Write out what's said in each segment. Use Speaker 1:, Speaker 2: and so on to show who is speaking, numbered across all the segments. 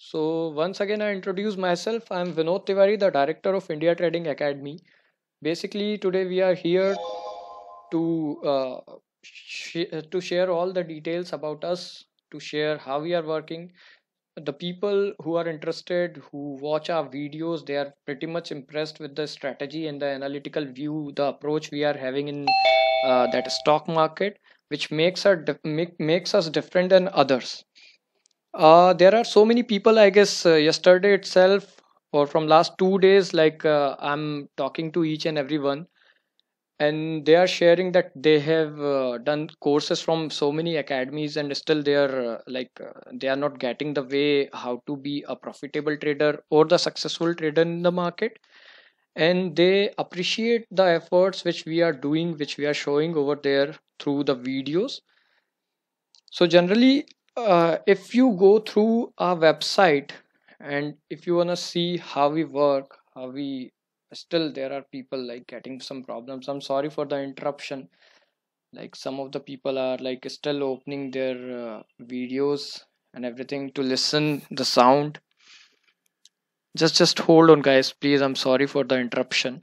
Speaker 1: So once again, I introduce myself. I'm Vinod Tiwari, the director of India Trading Academy. Basically, today we are here to to share all the details about us, to share how we are working. The people who are interested, who watch our videos, they are pretty much impressed with the strategy and the analytical view, the approach we are having in that stock market, which makes us different than others. There are so many people, I guess, yesterday itself or from last 2 days, like I'm talking to each and everyone, and they are sharing that they have done courses from so many academies and still they are they are not getting the way how to be a profitable trader or the successful trader in the market. And they appreciate the efforts which we are doing, which we are showing over there through the videos. So generally, if you go through our website and if you want to see how we work, how we still there are people like getting some problems. I'm sorry for the interruption. Like some of the people are like still opening their videos and everything to listen the sound. Just hold on, guys, please. I'm sorry for the interruption.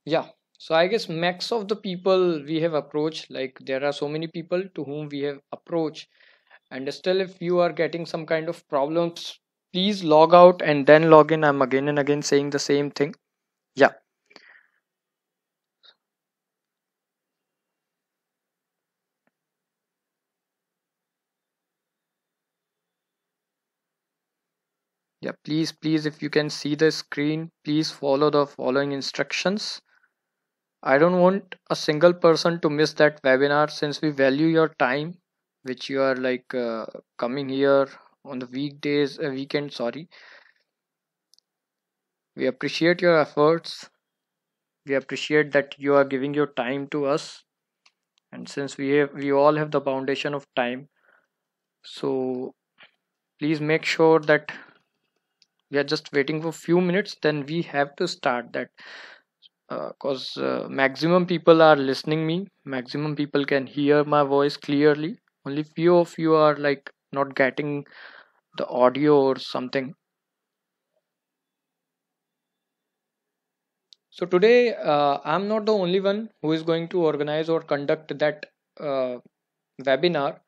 Speaker 1: Yeah. So I guess max of the people we have approached, like there are so many people to whom we have approached, and still if you are getting some kind of problems, please log out and then log in. I'm again and again saying the same thing. Yeah. Yeah, please, if you can see the screen, please follow the following instructions. I don't want a single person to miss that webinar since we value your time, which you are like coming here on the weekdays, weekend, sorry. We appreciate your efforts. We appreciate that you are giving your time to us. And since we all have the foundation of time, so please make sure that we are just waiting for few minutes, then we have to start that because maximum people are listening me, maximum people can hear my voice clearly. Only few of you are like not getting the audio or something. So today I'm not the only one who is going to organize or conduct that uh, webinar.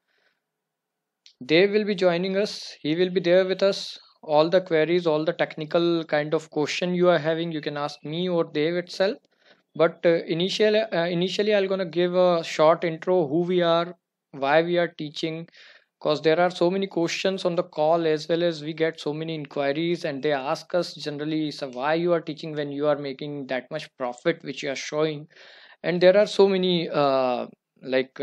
Speaker 1: Dave will be joining us. He will be there with us. All the queries, all the technical kind of question you are having, you can ask me or Dave itself. But initially, I'm gonna give a short intro who we are, why we are teaching, because there are so many questions on the call as well as we get so many inquiries, and they ask us generally, so why you are teaching when you are making that much profit which you are showing, and there are so many like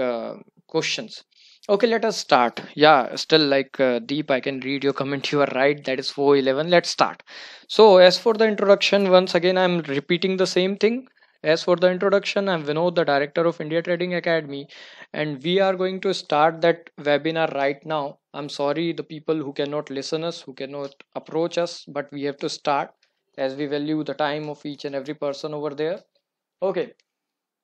Speaker 1: questions. Okay, let us start. Yeah, still like Deep, I can read your comment. You are right, that is 411. Let's start. So as for the introduction, once again I'm repeating the same thing. As for the introduction, I'm Vinod, the director of India Trading Academy, and we are going to start that webinar right now. I'm sorry the people who cannot listen us, who cannot approach us, but we have to start as we value the time of each and every person over there. Okay,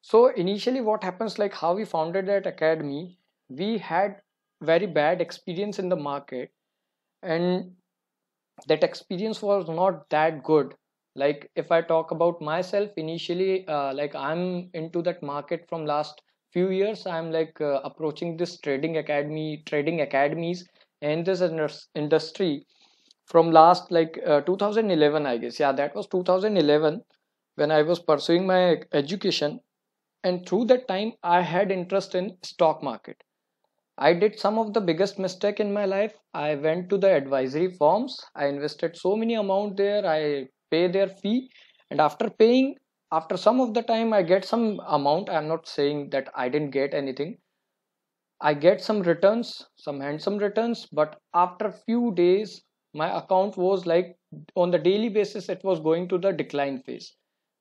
Speaker 1: so initially what happens, like how we founded that academy, we had very bad experience in the market, and that experience was not that good. Like if I talk about myself, initially like I'm into that market from last few years. I'm like approaching this trading academies and this industry from last like 2011, I guess. Yeah, that was 2011 when I was pursuing my education, and through that time I had interest in stock market. I did some of the biggest mistake in my life. I went to the advisory firms, I invested so many amount there, I pay their fee, and after paying, after some of the time I get some amount. I'm not saying that I didn't get anything. I get some returns, some handsome returns, but after few days my account was like, on the daily basis it was going to the decline phase.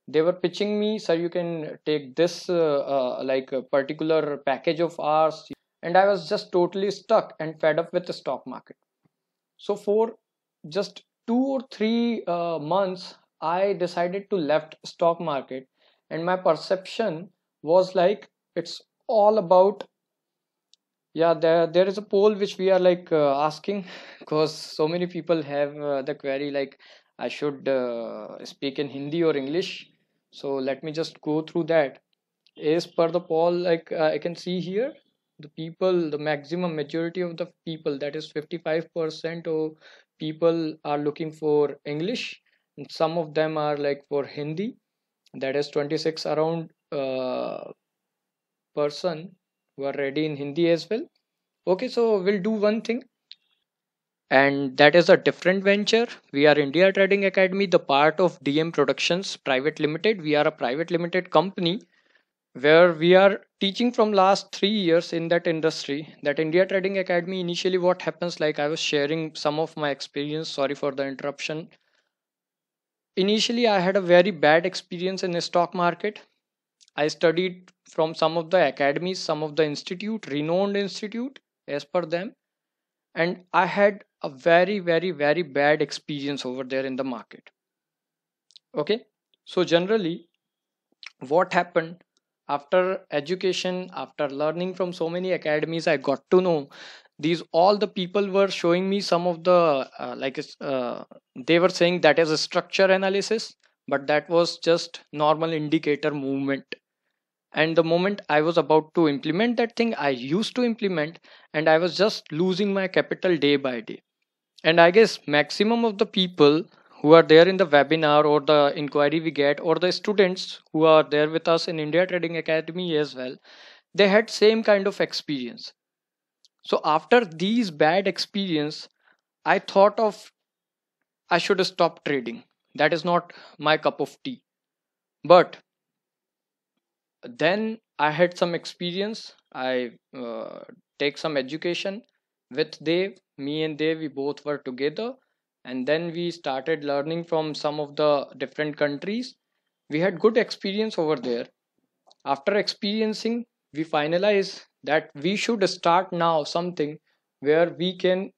Speaker 1: They were pitching me, sir, you can take this like a particular package of ours, and I was just totally stuck and fed up with the stock market. So for just 2 or 3 months I decided to left stock market, and my perception was like it's all about Yeah, there is a poll which we are like asking because so many people have the query like I should speak in Hindi or English. So let me just go through that. As per the poll, like I can see here, the maximum majority of the people, that is 55% of people are looking for English, and some of them are like for Hindi, that is 26 around person who are ready in Hindi as well. Okay, so we'll do one thing, and that is a different venture. We are India Trading Academy, the part of DM Productions Private Limited. We are a private limited company where we are teaching from last 3 years in that industry. That India Trading Academy, initially what happens, like I was sharing some of my experience. Sorry for the interruption. Initially, I had a very bad experience in the stock market. I studied from some of the academies, some of the institute, renowned institute as per them, and I had a very bad experience over there in the market. Okay, so generally what happened, after education, after learning from so many academies, I got to know these all the people were showing me some of the they were saying that is a structure analysis, but that was just normal indicator movement. And the moment I was about to implement that thing, I used to implement, and I was just losing my capital day by day. And I guess maximum of the people who are there in the webinar or the inquiry we get, or the students who are there with us in India Trading Academy as well, they had same kind of experience. So after these bad experience, I thought of I should stop trading. That is not my cup of tea. But then I had some experience. I take some education with Dev. Me and Dev, we both were together, and then we started learning from some of the different countries. We had good experience over there. After experiencing, we finalized that we should start now something where we can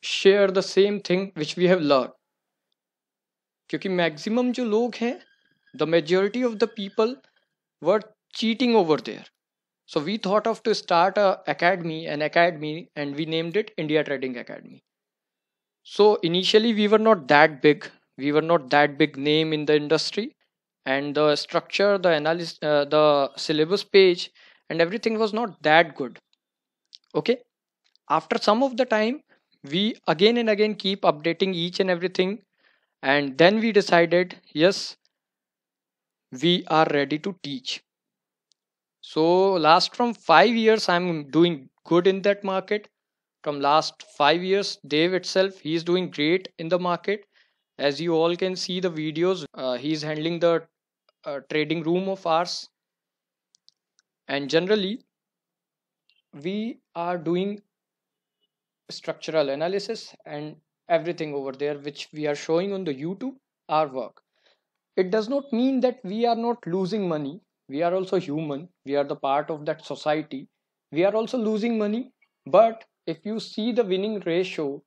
Speaker 1: share the same thing which we have learned. क्योंकि maximum जो लोग हैं, the majority of the people were cheating over there. So we thought of to start an academy, and we named it India Trading Academy. So initially we were not that big. We were not that big name in the industry, and the structure, the analysis, the syllabus page, and everything was not that good. Okay. After some of the time, we again and again keep updating each and everything, and then we decided, yes, we are ready to teach. So last from 5 years, I'm doing good in that market. From last 5 years, Dave itself, he is doing great in the market. As you all can see the videos, he's handling the trading room of ours. And generally, we are doing structural analysis and everything over there, which we are showing on the YouTube, our work. It does not mean that we are not losing money. We are also human. We are the part of that society. We are also losing money. But if you see the winning ratio,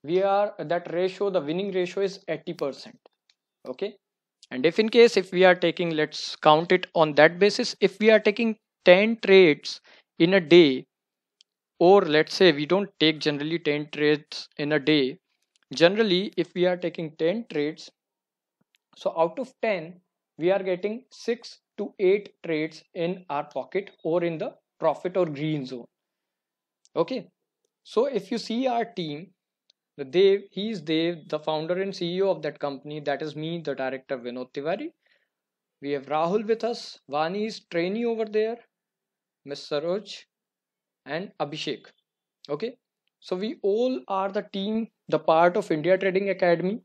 Speaker 1: we are that ratio, the winning ratio is 80%. Okay. And if in case, if we are taking, let's count it on that basis, if we are taking 10 trades in a day, or let's say we don't take generally 10 trades in a day, generally if we are taking 10 trades, so out of 10, we are getting 6 to 8 trades in our pocket or in the profit or green zone. Okay. So if you see our team, the Dev, he is Dev, the founder and CEO of that company. That is me, the director Vinod Tiwari. We have Rahul with us. Vani is trainee over there. Miss Saroj and Abhishek. Okay. So we all are the team, the part of India Trading Academy,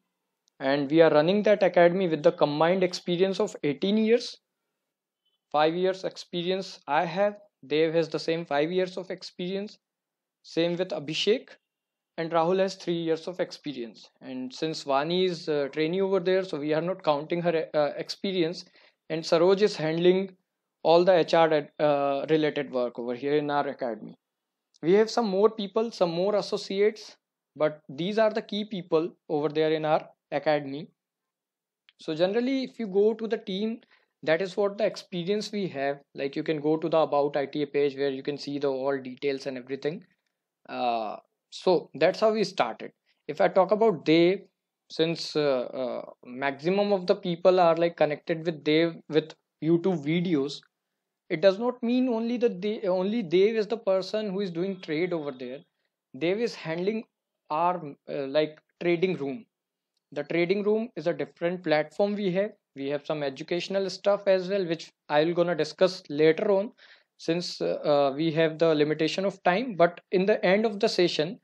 Speaker 1: and we are running that academy with the combined experience of 18 years. 5 years experience I have. Dev has the same 5 years of experience. Same with Abhishek, and Rahul has 3 years of experience. And since Vani is trainee over there, so we are not counting her experience. And Saroj is handling all the HR related work over here in our academy. We have some more people, some more associates, but these are the key people over there in our academy. So generally, if you go to the team, That is what the experience we have. Like you can go to the about ITA page where you can see the all details and everything. uh, so that's how we started. If I talk about Dev, since maximum of the people are like connected with Dev with YouTube videos, it does not mean only that only Dev is the person who is doing trade over there. Dev is handling our like trading room. The trading room is a different platform. We have some educational stuff as well, which I'll gonna discuss later on, since we have the limitation of time. But in the end of the session,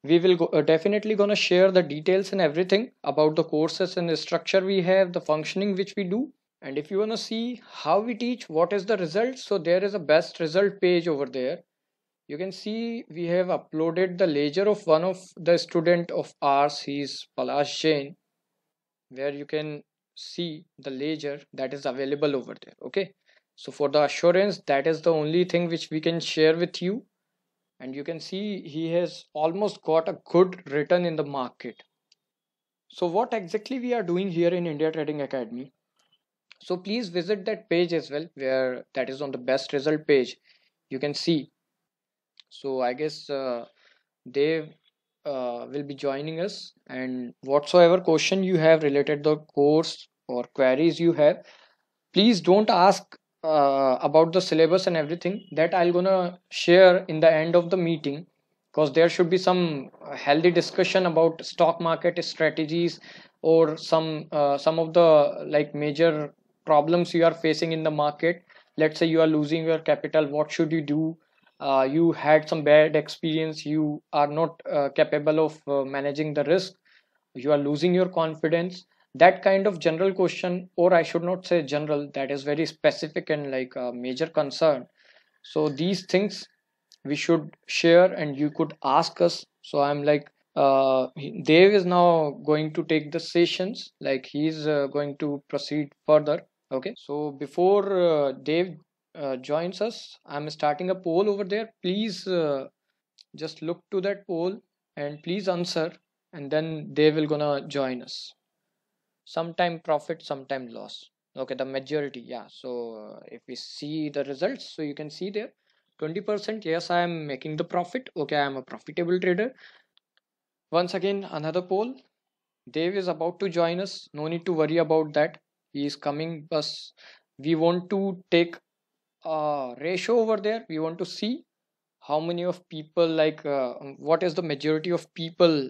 Speaker 1: we will definitely gonna share the details and everything about the courses and the structure we have, the functioning which we do. And if you want to see how we teach, what is the result, so there is a best result page over there. You can see we have uploaded the ledger of one of the student of ours. He's Palash Jain, where you can see the ledger that is available over there. Okay, so for the assurance, that is the only thing which we can share with you. And you can see he has almost got a good return in the market. So what exactly we are doing here in India Trading Academy, so please visit that page as well, where that is on the best result page. You can see. So I guess they will be joining us, and whatsoever question you have related the course or queries you have, please don't ask about the syllabus and everything. That I'll gonna share in the end of the meeting, because there should be some healthy discussion about stock market strategies, or some of the like major problems you are facing in the market. Let's say you are losing your capital, what should you do? You had some bad experience, you are not capable of managing the risk, you are losing your confidence. That kind of general question, or I should not say general, that is very specific and like a major concern. So these things we should share, and you could ask us. So I'm like, Dave is now going to take the sessions, like he's going to proceed further. Okay, so before Dave joins us, I'm starting a poll over there. Please just look to that poll and please answer, and then they will gonna join us. Sometime profit, sometime loss. Okay, the majority, yeah. So if we see the results, so you can see there 20%, yes, I am making the profit. Okay, I am a profitable trader. Once again, another poll. Dave is about to join us, no need to worry about that. He is coming, but we want to take a ratio over there. We want to see how many of people, like what is the majority of people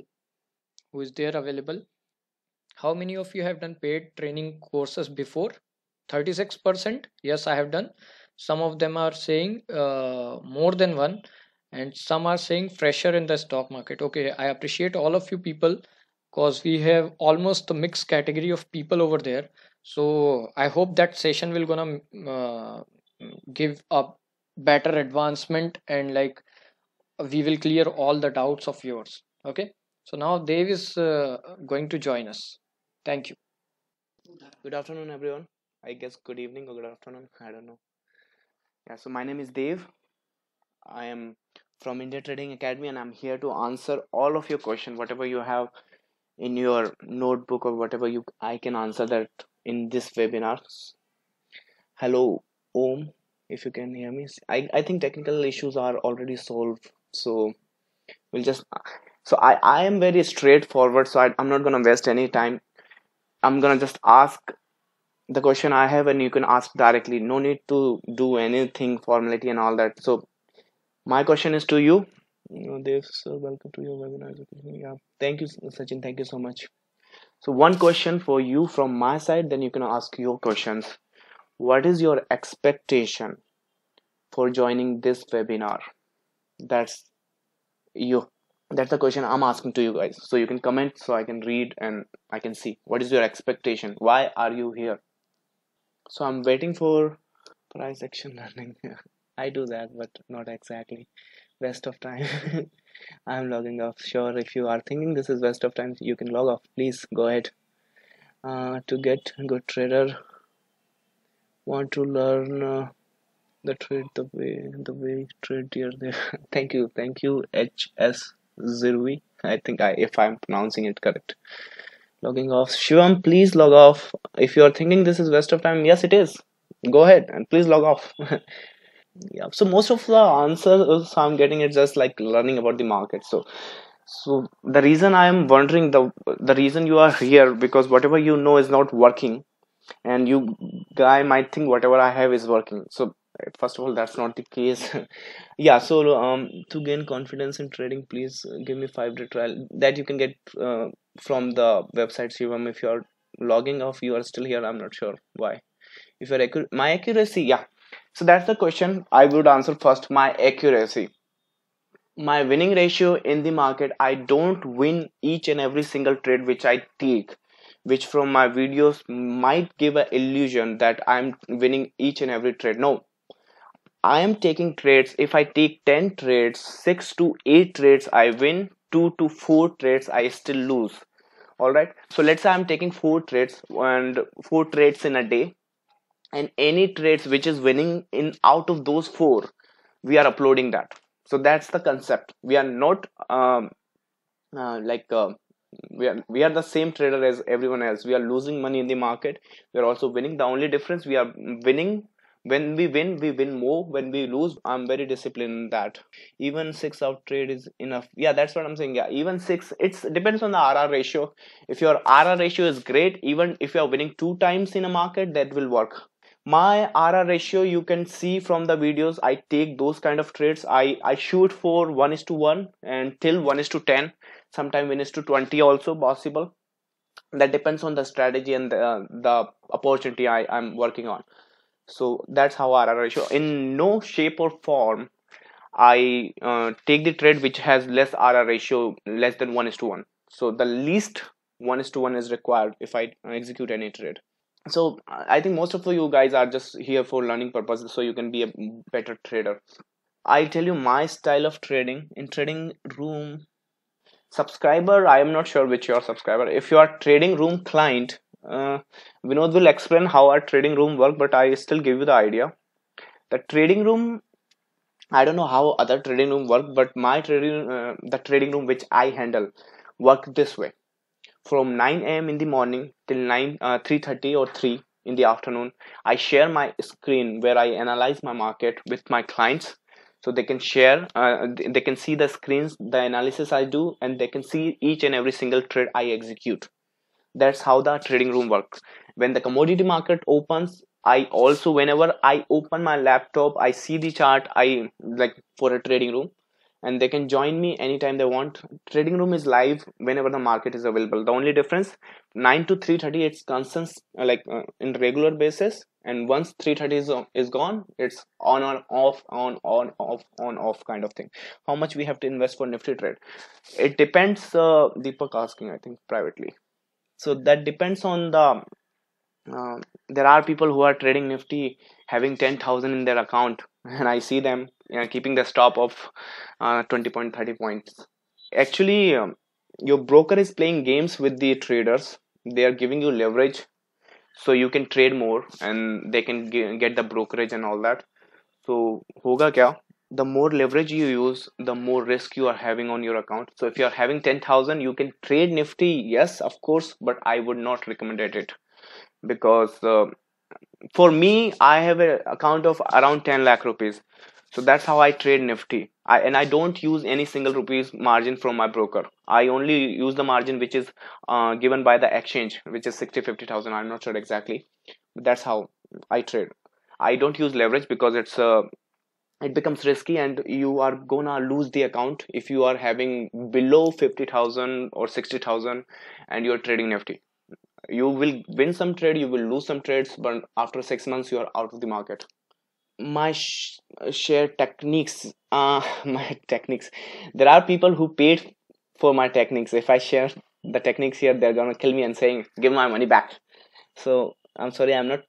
Speaker 1: who is there available. How many of you have done paid training courses before? 36%, yes, I have done. Some of them are saying more than one, and some are saying fresher in the stock market. Okay, I appreciate all of you people, because we have almost a mixed category of people over there. So I hope that session will gonna give a better advancement, and like we will clear all the doubts of yours. Okay, so now Dave is going to join us. Thank you.
Speaker 2: Good afternoon, everyone. I guess good evening or good afternoon. I don't know. Yeah, so my name is Dave. I am from India Trading Academy and I'm here to answer all of your questions, whatever you have in your notebook or whatever I can answer that in this webinar. Hello, Om, if you can hear me. I think technical issues are already solved. So we'll just I am very straightforward, so I'm not gonna waste any time. I'm gonna just ask the question I have and you can ask directly. No need to do anything formality and all that. So my question is to you. Dev, so welcome to your webinar. Yeah, thank you, Sachin. Thank you so much. So one question for you from my side, then you can ask your questions. What is your expectation for joining this webinar? That's you. That's the question I'm asking to you guys. So you can comment so I can read and I can see. What is your expectation? Why are you here? So I'm waiting for price action learning. I do that, but not exactly. Waste of time. I'm logging off. Sure, if you are thinking this is waste of time, you can log off. Please go ahead. To get good trader, want to learn the trade the way trade here there. Thank you, HS Zirvi. I think if I'm pronouncing it correct. Logging off. Shivam, please log off. If you are thinking this is waste of time, yes, it is. Go ahead and please log off. Yeah. So most of the answers I'm getting is just like learning about the market. So the reason I am wondering, the reason you are here, because whatever you know is not working, and you guy might think whatever I have is working. So first of all, that's not the case. Yeah. So to gain confidence in trading, please give me 5-day trial that you can get from the website Shivam. If you are logging off, you are still here. I'm not sure why. If you're my accuracy, yeah. So that's the question. I would answer first. My accuracy, my winning ratio in the market. I don't win each and every single trade which I take, which from my videos might give an illusion that I'm winning each and every trade. No, I am taking trades. If I take 10 trades, 6 to 8 trades I win, 2 to 4 trades I still lose. All right, so let's say I'm taking 4 trades and 4 trades in a day, and any trades which is winning in out of those 4, we are uploading that. So that's the concept. We are not like we are the same trader as everyone else. We are losing money in the market, we are also winning. The only difference, we are winning. When we win more. When we lose, I'm very disciplined in that. Even 6 out trade is enough. Yeah, that's what I'm saying. Yeah, even 6, it's depends on the RR ratio. If your RR ratio is great, even if you are winning 2 times in a market, that will work. My RR ratio, you can see from the videos, I take those kind of trades. I shoot for 1:1 and till 1:10. Sometime 1:20 also possible. That depends on the strategy and the opportunity I'm working on. So that's how RR ratio. In no shape or form I take the trade which has less RR ratio, less than 1:1. So the least 1:1 is required if I execute any trade. So I think most of you guys are just here for learning purposes, so you can be a better trader. I tell you my style of trading in trading room. Subscriber, I am not sure which your subscriber. If you are trading room client, Vinod will explain how our trading room work, but I still give you the idea. The trading room, I don't know how other trading room work, but my trading the trading room which I handle work this way. From 9 a.m. in the morning till 3:30 or 3 in the afternoon, I share my screen where I analyze my market with my clients, so they can share, they can see the screens, the analysis I do, and they can see each and every single trade I execute. That's how the trading room works. When the commodity market opens, I also, whenever I open my laptop, I see the chart, I like for a trading room, and they can join me anytime they want. Trading room is live whenever the market is available. The only difference, 9 to 3:30, it's constant, in regular basis, and once 3:30 is gone, it's on off kind of thing. How much we have to invest for nifty trade, it depends. Deepak asking, I think, privately. So that depends on the there are people who are trading nifty having 10,000 in their account, and I see them, keeping the stop of 20 point 30 points. Actually, your broker is playing games with the traders. They are giving you leverage so you can trade more, and they can get the brokerage and all that. So hoga kya, the more leverage you use, the more risk you are having on your account. So if you are having 10,000, you can trade nifty, yes, of course, but I would not recommend it, because for me, I have an account of around 10 lakh rupees. So that's how I trade nifty. And I don't use any single rupees margin from my broker. I only use the margin which is given by the exchange, which is 60 50,000. I'm not sure exactly, but that's how I trade. I don't use leverage because it becomes risky, and you are gonna lose the account if you are having below 50,000 or 60,000 and you're trading nifty. You will win some trade, you will lose some trades, but after 6 months you are out of the market. My share techniques, my techniques, there are people who paid for my techniques. If I share the techniques here, they're gonna kill me and saying give my money back. So I'm sorry, I'm not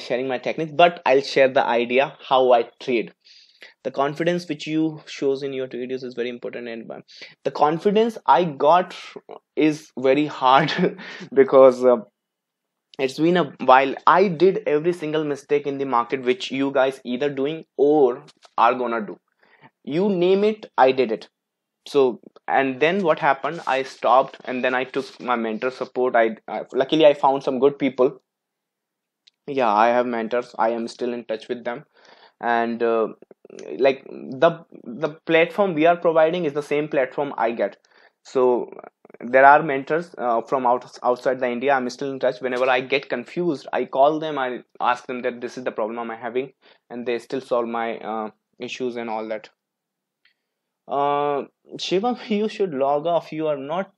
Speaker 2: sharing my techniques, but I'll share the idea how I trade. The confidence which you shows in your videos is very important, and the confidence I got is very hard because it's been a while. I did every single mistake in the market which you guys either doing or are gonna do. You name it, I did it. So, and then what happened, I stopped, and then I took my mentor support. I luckily I found some good people. Yeah, I have mentors, I am still in touch with them. And like the platform we are providing is the same platform I get. So there are mentors from outside the India. I'm still in touch. Whenever I get confused, I call them, I ask them that this is the problem I'm having, and they still solve my issues and all that. uh Shivam, you should log off. You are not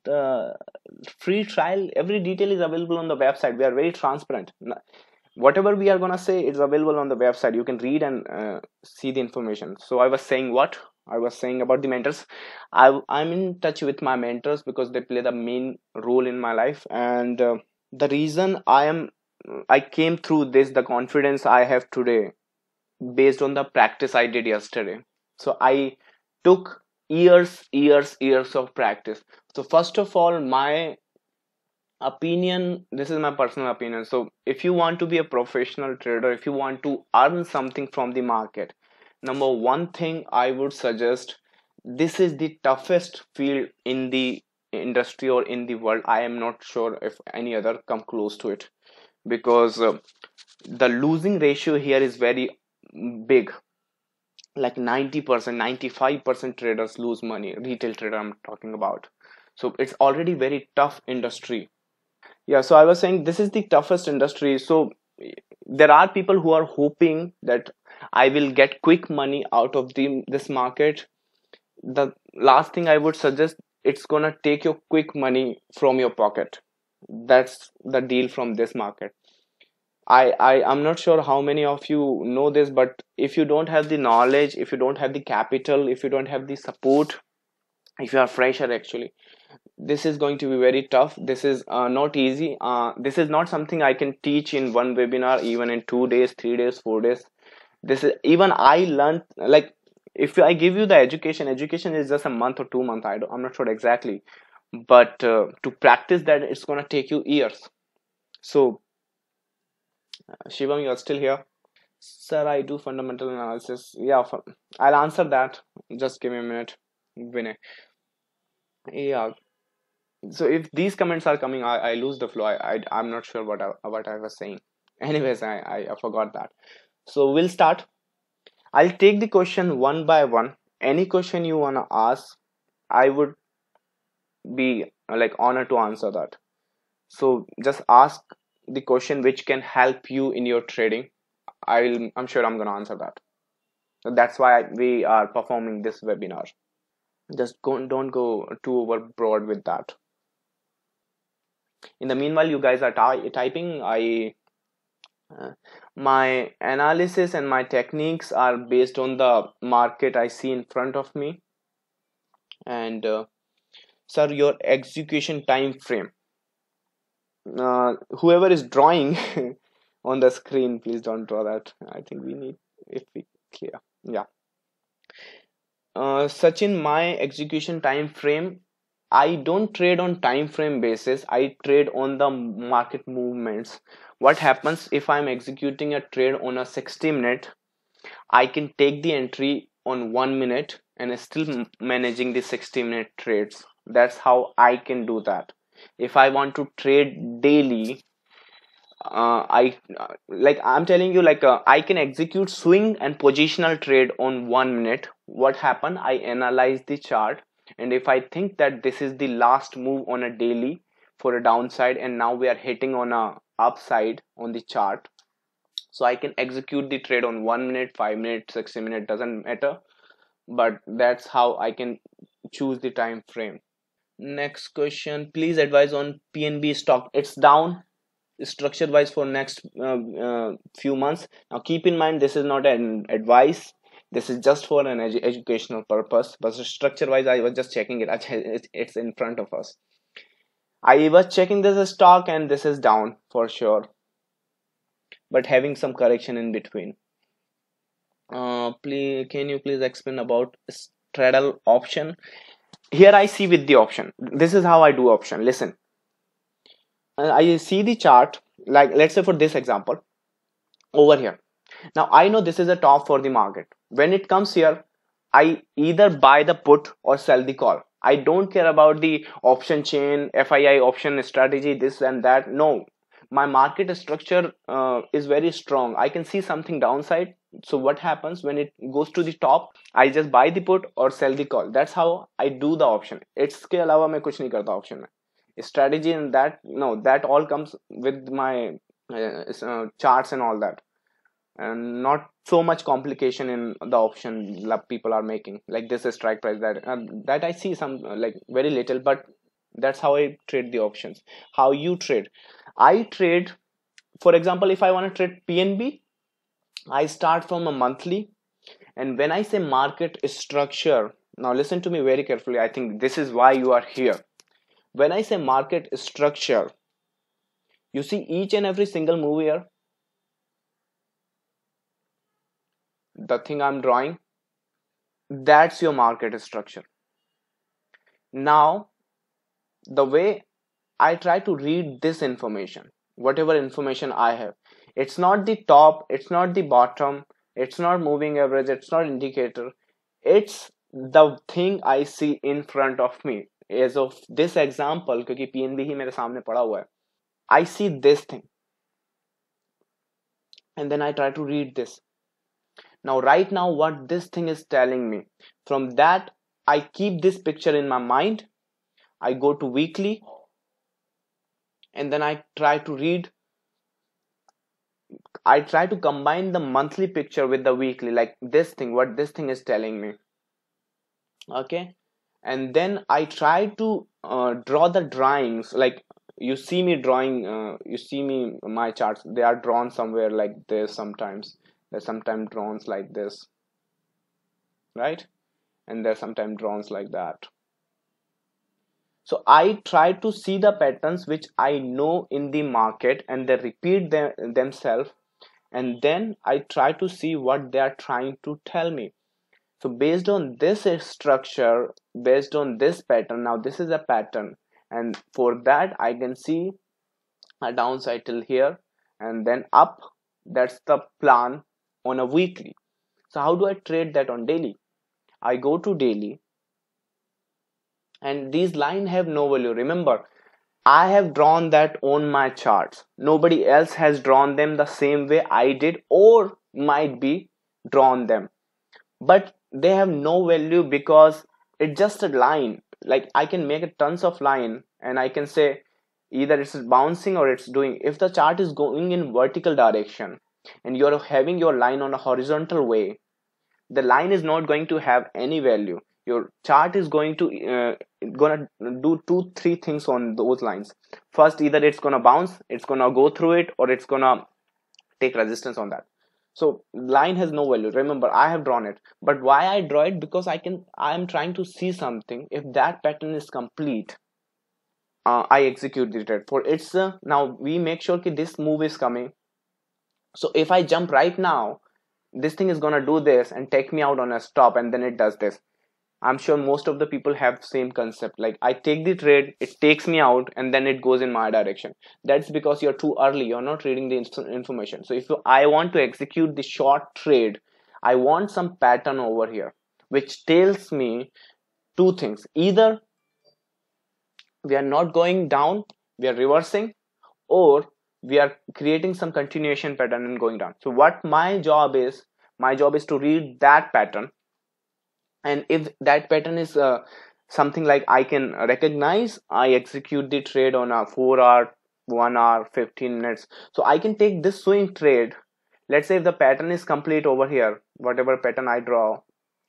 Speaker 2: free trial. Every detail is available on the website. We are very transparent. Whatever we are going to say is available on the website. You can read and see the information. So I was saying, what I was saying about the mentors. I'm in touch with my mentors because they play the main role in my life. And the reason I came through this, the confidence I have today, based on the practice I did yesterday. So I took years of practice. So first of all, my opinion, this is my personal opinion. So if you want to be a professional trader, if you want to earn something from the market, number one thing I would suggest, this is the toughest field in the industry or in the world. I am not sure if any other come close to it, because the losing ratio here is very big. Like 90%, 95% traders lose money. Retail trader I'm talking about. So it's already very tough industry. Yeah, so I was saying this is the toughest industry. So there are people who are hoping that I will get quick money out of this market. The last thing I would suggest, it's gonna take your quick money from your pocket. That's the deal from this market. I'm not sure how many of you know this, but if you don't have the knowledge, if you don't have the capital, if you don't have the support, if you are fresher actually, this is going to be very tough. This is not easy. This is not something I can teach in one webinar, even in 2 days, 3 days, 4 days. This is, even I learned, like, if I give you the education is just a month or 2 months. I'm not sure exactly, but to practice that, it's gonna take you years. So Shivam, you are still here? Sir, I do fundamental analysis. Yeah, I'll answer that. Just give me a minute, Vinay. Yeah, so if these comments are coming, I lose the flow. I'm not sure what I was saying. Anyways, I forgot that. So we'll start. I'll take the question one by one. Any question you wanna ask, I would be like honored to answer that. So just ask the question which can help you in your trading. I'm sure I'm gonna answer that. So that's why we are performing this webinar. Just don't go too overbroad with that. In the meanwhile, you guys are typing. Uh, my analysis and my techniques are based on the market I see in front of me. And sir, your execution time frame. Whoever is drawing on the screen, please don't draw that. I think we need, if we clear. Yeah. Such in my execution time frame, I don't trade on time frame basis. I trade on the market movements. What happens if I'm executing a trade on a 60 minute? I can take the entry on 1 minute and still managing the 60-minute trades. That's how I can do that. If I want to trade daily, I like I'm telling you, like I can execute swing and positional trade on 1 minute. What happened? I analyze the chart, and if I think that this is the last move on a daily for a downside, and now we are hitting on a upside on the chart, so I can execute the trade on 1 minute, 5 minutes, 60 minutes, doesn't matter. But that's how I can choose the time frame. Next question, please advise on PNB stock. It's down structure wise for next few months. Now keep in mind, this is not an advice, this is just for an educational purpose. But structure wise, I was just checking it. It's in front of us. I was checking this stock, and this is down for sure, but having some correction in between. Please, can you please explain about straddle option? Here I see with the option, this is how I do option. Listen, I see the chart, like let's say for this example, over here. Now I know this is a top for the market. When it comes here, I either buy the put or sell the call. I don't care about the option chain, FII option strategy, this and that. No, my market structure is very strong. I can see something downside. So what happens when it goes to the top? I just buy the put or sell the call. That's how I do the option. इसके अलावा मैं कुछ नहीं करता option में. Strategy and that, no, that all comes with my charts and all that, and not so much complication in the option that people are making, like this is strike price, that I see some like very little, but that's how I trade the options. How you trade? I trade, for example, if I want to trade PNB, I start from a monthly. And when I say market structure, now listen to me very carefully, I think this is why you are here. When I say market structure, you see each and every single move here, the thing I'm drawing, that's your market structure. Now the way I try to read this information, whatever information I have, it's not the top, it's not the bottom, it's not moving average, it's not indicator, it's the thing I see in front of me. As of this example, क्योंकि PNB ही मेरे सामने पड़ा हुआ है, I see this thing and then I try to read this. Now right now what this thing is telling me, from that I keep this picture in my mind. I go to weekly and then I try to combine the monthly picture with the weekly, like this thing, what this thing is telling me. Okay. And then I try to draw the drawings, like you see me drawing, you see me, my charts, they are drawn somewhere like this sometimes. They're sometimes drawn like this, right? And they're sometimes drawn like that. So I try to see the patterns which I know in the market and they repeat themselves, and then I try to see what they are trying to tell me. So based on this structure, based on this pattern, now this is a pattern, and for that I can see a downside till here and then up. That's the plan on a weekly. So how do I trade that on daily? I go to daily, and these lines have no value. Remember, I have drawn that on my charts. Nobody else has drawn them the same way I did, or might be drawn them. But they have no value because it's just a line. Like I can make a tons of line and I can say either it's bouncing or it's doing. If the chart is going in vertical direction and you're having your line on a horizontal way, the line is not going to have any value. Your chart is gonna do two three things on those lines. First, either it's gonna bounce, it's gonna go through it, or it's gonna take resistance on that. So line has no value. Remember, I have drawn it, but why I draw it? Because I am trying to see something. If that pattern is complete, I execute the trade. For it's now we make sure that this move is coming. So if I jump right now, this thing is gonna do this and take me out on a stop, and then it does this. I'm sure most of the people have same concept. Like I take the trade, it takes me out, and then it goes in my direction. That's because you're too early. You're not reading the information. So if I want to execute the short trade, I want some pattern over here, which tells me two things. Either we are not going down, we are reversing, or we are creating some continuation pattern and going down. So what my job is to read that pattern, and if that pattern is something like I can recognize, I execute the trade on a 4 hour, 1 hour, 15 minutes. So I can take this swing trade. Let's say if the pattern is complete over here, whatever pattern I draw,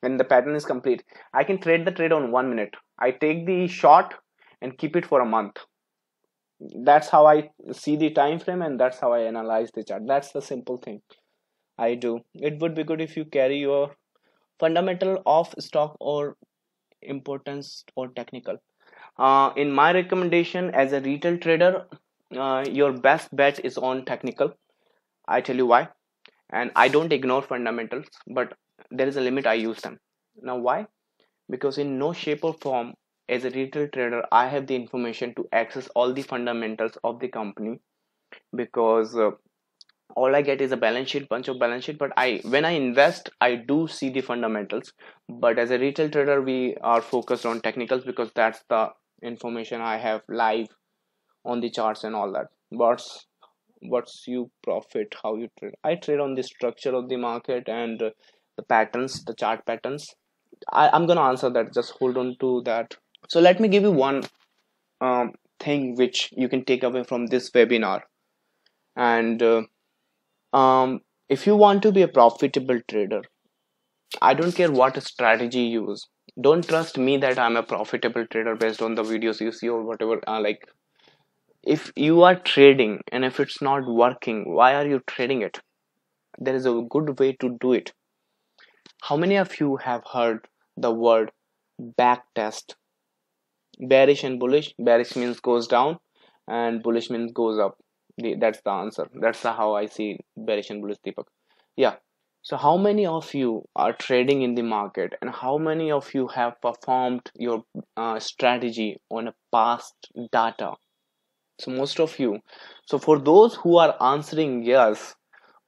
Speaker 2: and the pattern is complete, I can trade the trade on 1 minute. I take the short and keep it for a month. That's how I see the time frame, and that's how I analyze the chart. That's the simple thing I do. It would be good if you carry your fundamental of stock or importance or technical. In my recommendation as a retail trader, your best bet is on technical. I tell you why. And I don't ignore fundamentals, but there is a limit I use them. Now why? Because in no shape or form as a retail trader I have the information to access all the fundamentals of the company, because All I get is a balance sheet, bunch of balance sheet. But I, when I invest, I do see the fundamentals. But as a retail trader, we are focused on technicals because that's the information I have live on the charts and all that. What's you profit, how you trade? I trade on the structure of the market and the patterns, the chart patterns. I'm gonna answer that. Just hold on to that. So let me give you one thing which you can take away from this webinar. And if you want to be a profitable trader, I don't care what strategy you use. Don't trust me that I'm a profitable trader based on the videos you see or whatever. Like, if you are trading and if it's not working, why are you trading it? There is a good way to do it. How many of you have heard the word back test? Bearish and bullish. Bearish means goes down, and bullish means goes up. That's the answer. That's how I see bearish and bullish, Deepak. Yeah. So how many of you are trading in the market, and how many of you have performed your strategy on a past data? So most of you. So for those who are answering yes,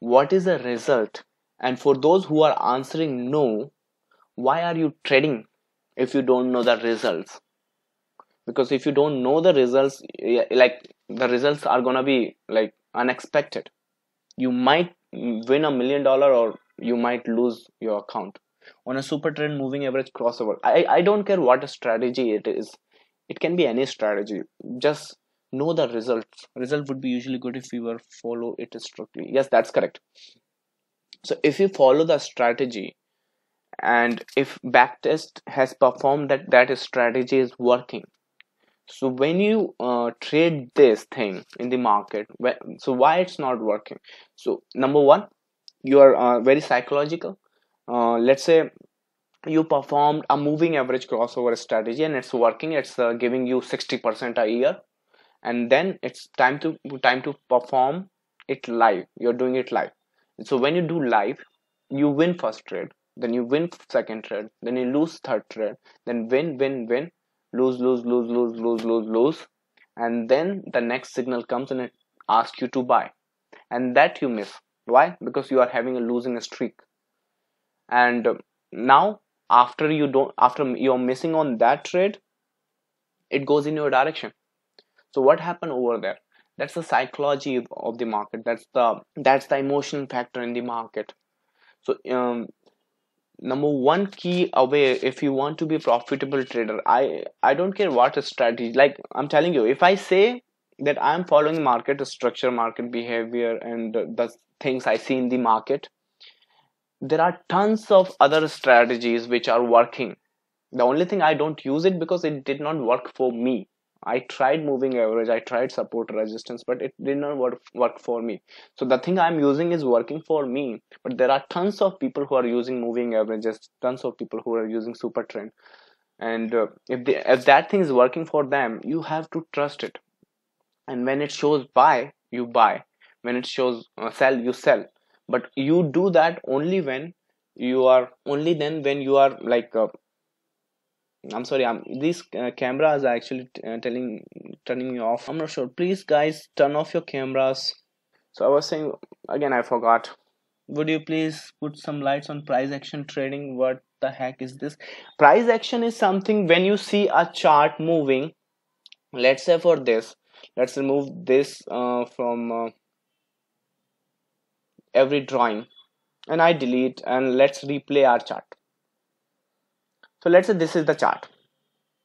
Speaker 2: what is the result? And for those who are answering no, why are you trading if you don't know the results? Because if you don't know the results, like, the results are gonna be like unexpected. You might win $1 million, or you might lose your account on a super trend moving average crossover. I don't care what strategy it is. It can be any strategy. Just know the results. Result would be usually good if you were follow it strictly. Yes, that's correct. So if you follow the strategy, and if backtest has performed that strategy is working, so when you trade this thing in the market, so why it's not working? So number one, you are very psychological. Let's say you performed a moving average crossover strategy and it's working. It's giving you 60% a year, and then it's time to perform it live. You're doing it live. So when you do live, you win first trade, then you win second trade, then you lose third trade, then win, lose, lose, lose, lose, lose, lose, lose, and then the next signal comes and it asks you to buy, and that you miss. Why? Because you are having a losing streak. And now, after you're missing on that trade, it goes in your direction. So what happened over there? That's the psychology of the market. That's the emotional factor in the market. So number one key away, if you want to be a profitable trader, I don't care what a strategy. Like, I'm telling you, if I say that I'm following market structure, market behavior, and the things I see in the market, there are tons of other strategies which are working. The only thing I don't use it because it did not work for me. I tried moving average, I tried support resistance, but it did not work for me. So the thing I'm using is working for me. But there are tons of people who are using moving averages, tons of people who are using super trend. And if that thing is working for them, you have to trust it. And when it shows buy, you buy. When it shows sell, you sell. But you do that only then when you are like I'm sorry. These cameras are actually turning me off. I'm not sure. Please, guys, turn off your cameras. So I was saying again. I forgot. Would you please put some lights on price action trading? What the heck is this? Price action is something when you see a chart moving. Let's say for this, let's remove this from every drawing, and I delete, and let's replay our chart. So let's say this is the chart,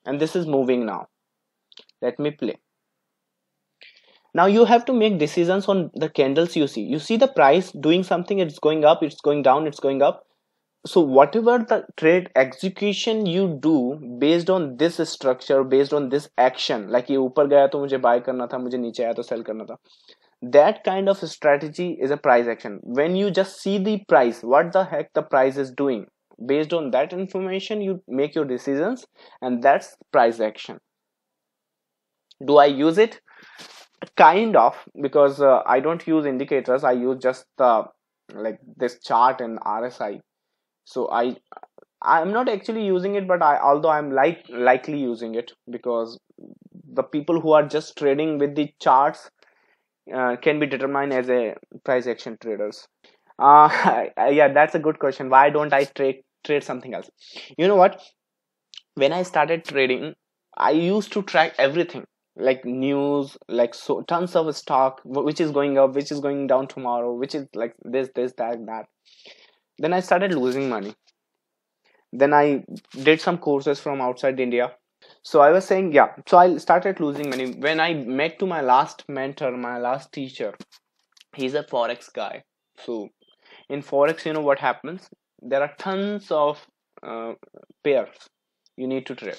Speaker 2: and this is moving now. Let me play. Now you have to make decisions on the candles you see the price doing something. It's going up, it's going down, it's going up. So whatever the trade execution you do based on this structure, based on this action, like ये ऊपर गया तो मुझे buy करना था, मुझे नीचे आया तो sell करना था, that kind of strategy is a price action. When you just see the price, what the heck the price is doing, based on that information you make your decisions, and that's price action. Do I use it? Kind of, because I don't use indicators. I use just the, like, this chart and RSI. So I'm not actually using it, but although I'm likely using it, because the people who are just trading with the charts, can be determined as a price action traders? Yeah, that's a good question. Why don't I trade something else? You know what? When I started trading, I used to track everything, like news, like so tons of stock, which is going up, which is going down tomorrow, which is like this, that, that. Then I started losing money. Then I did some courses from outside India. So I was saying, yeah. So I started losing money when I met to my last mentor, my last teacher. He's a forex guy. So in forex, you know what happens? There are tons of uh, pairs you need to trade.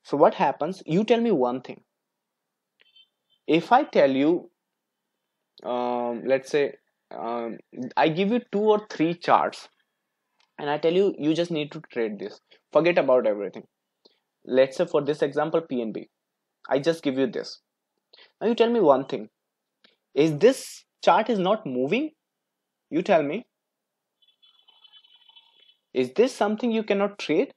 Speaker 2: So what happens? You tell me one thing. If I tell you, let's say, um, I give you two or three charts, and I tell you, you just need to trade this. Forget about everything. Let's say for this example, PNB. I just give you this. Now you tell me one thing. Is this chart is not moving? You tell me. Is this something you cannot trade?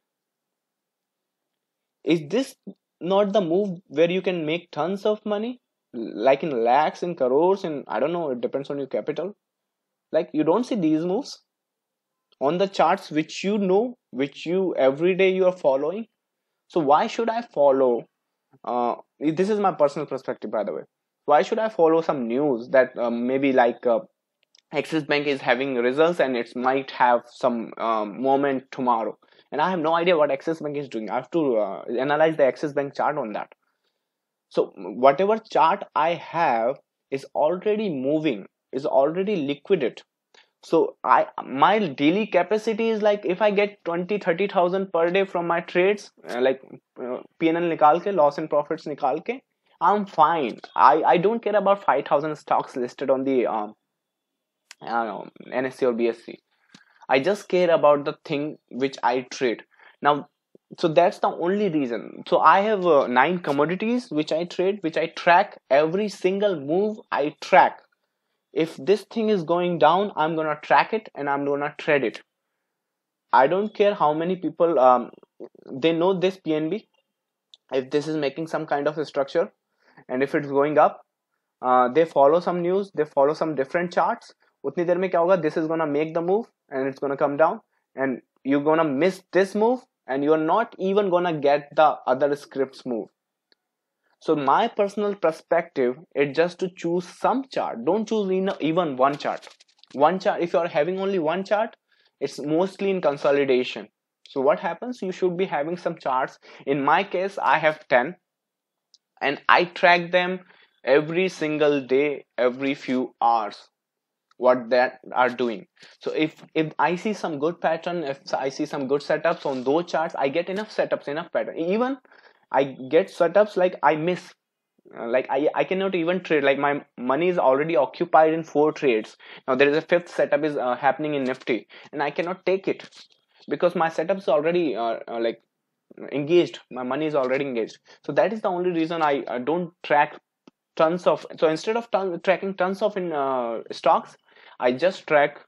Speaker 2: Is this not the move where you can make tons of money? Like in lakhs, in crores, and I don't know, it depends on your capital. Like you don't see these moves on the charts which you know, which you every day you are following. So why should I follow? This is my personal perspective, by the way. Why should I follow some news that maybe like Axis Bank is having results and it might have some moment tomorrow, and I have no idea what Axis Bank is doing. I have to analyze the Axis Bank chart on that. So whatever chart I have is already moving, is already liquidate. So my daily capacity is like if I get 20-30,000 per day from my trades, like P&L nikal ke, loss and profits nikal ke, I'm fine. I don't care about 5,000 stocks listed on the NSE or BSC. I just care about the thing which I trade. Now, so that's the only reason. So I have 9 commodities which I trade, which I track every single move I track. If this thing is going down, I'm gonna track it and I'm gonna trade it. I don't care how many people they know this PNB. If this is making some kind of a structure and if it's going up, they follow some news, they follow some different charts. उतनी देर में क्या होगा? This is gonna make the move and it's gonna come down, and you're gonna miss this move, and you're not even gonna get the other scripts move. So my personal perspective is just to choose some chart. Don't choose even one chart. One chart. If you are having only one chart, it's mostly in consolidation. So what happens? You should be having some charts. In my case, I have 10, and I track them every single day, every few hours, what that are doing. So if I see some good pattern, if I see some good setups on those charts, I get enough setups, enough pattern. Even I get setups like I miss, like I cannot even trade, like my money is already occupied in 4 trades. Now there is a fifth setup is happening in Nifty, and I cannot take it because my setup is already like engaged, my money is already engaged. So that is the only reason I don't track tons of. So instead of tracking tons of in stocks, I just track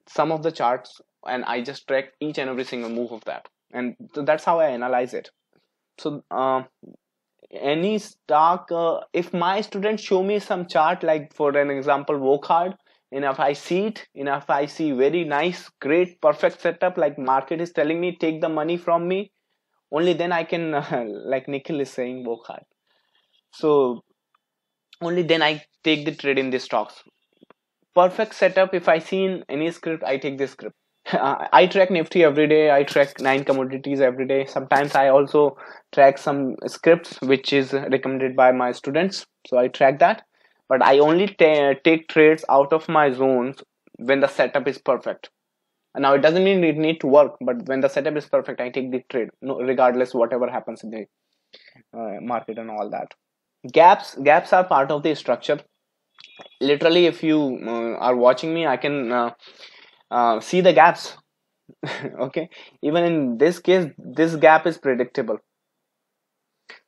Speaker 2: some of the charts, and I just track each and every single move of that, and so that's how I analyze it. So any stock, if my students show me some chart, like for an example work hard, and if I see it, and if I see very nice, great, perfect setup, like market is telling me take the money from me, only then I can like Nikhil is saying work hard. So only then I take the trade in the stocks. Perfect setup. If I see in any script, I take this script. I track Nifty every day. I track 9 commodities every day. Sometimes I also track some scripts which is recommended by my students. So I track that. But I only take trades out of my zones when the setup is perfect. Now it doesn't mean it need to work, but when the setup is perfect, I take the trade, no, regardless whatever happens in the market and all that. Gaps are part of the structure. Literally, if you are watching me, I can see the gaps. Okay, even in this case, this gap is predictable,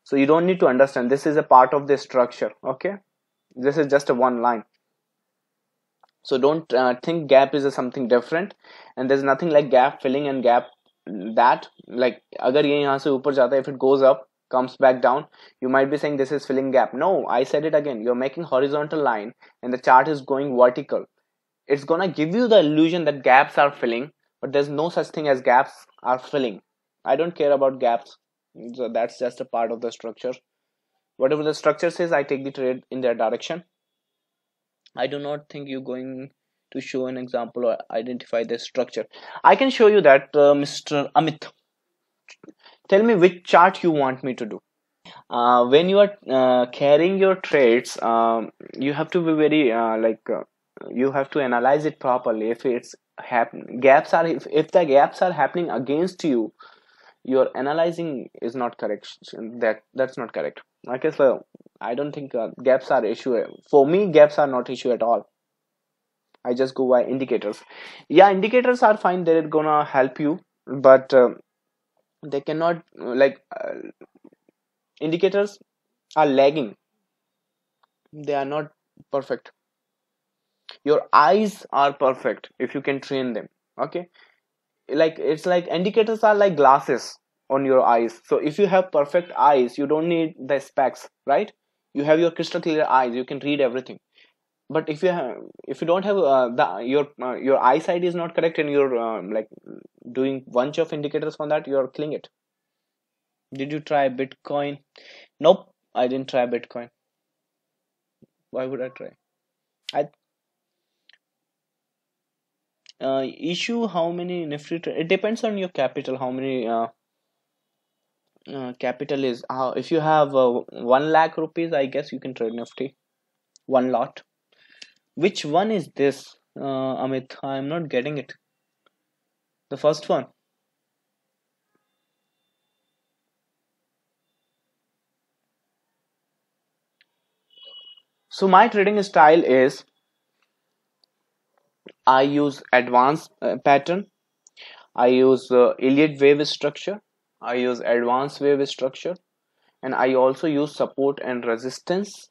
Speaker 2: so you don't need to understand. This is a part of the structure. Okay, this is just a one line. So don't think gap is a something different, and there's nothing like gap filling and gap that, like अगर ये यहाँ से ऊपर जाता है, if it goes up, comes back down, you might be saying this is filling gap. No, I said it again, you're making horizontal line and the chart is going vertical. It's gonna give you the illusion that gaps are filling, but there's no such thing as gaps are filling. I don't care about gaps, so that's just a part of the structure. Whatever the structure says, I take the trade in their direction. I do not think you're going to show an example or identify the structure. I can show you that, Mr. Amit. Tell me which chart you want me to do. When you are carrying your trades, you have to be very you have to analyze it properly. If it's gaps are, if the gaps are happening against you, your analyzing is not correct. That's not correct. Okay, so I don't think gaps are issue. For me, gaps are not issue at all. I just go by indicators. Yeah, indicators are fine. They're gonna help you, but they cannot indicators are lagging. They are not perfect. Your eyes are perfect if you can train them. Okay, like it's like indicators are like glasses on your eyes. So if you have perfect eyes, you don't need the specs, right? You have your crystal clear eyes, you can read everything. But if you don't have your eyesight is not correct and you're doing bunch of indicators on that, you're killing it. Did you try Bitcoin? Nope, I didn't try Bitcoin. Why would I try? I issue how many nifty it depends on your capital, how many capital is how. If you have 1 lakh rupees, I guess you can trade nifty one lot. Which one is this, Amit? I'm not getting it. The first one. So my trading style is I use advanced pattern, I use Elliott wave structure, I use advanced wave structure, and I also use support and resistance.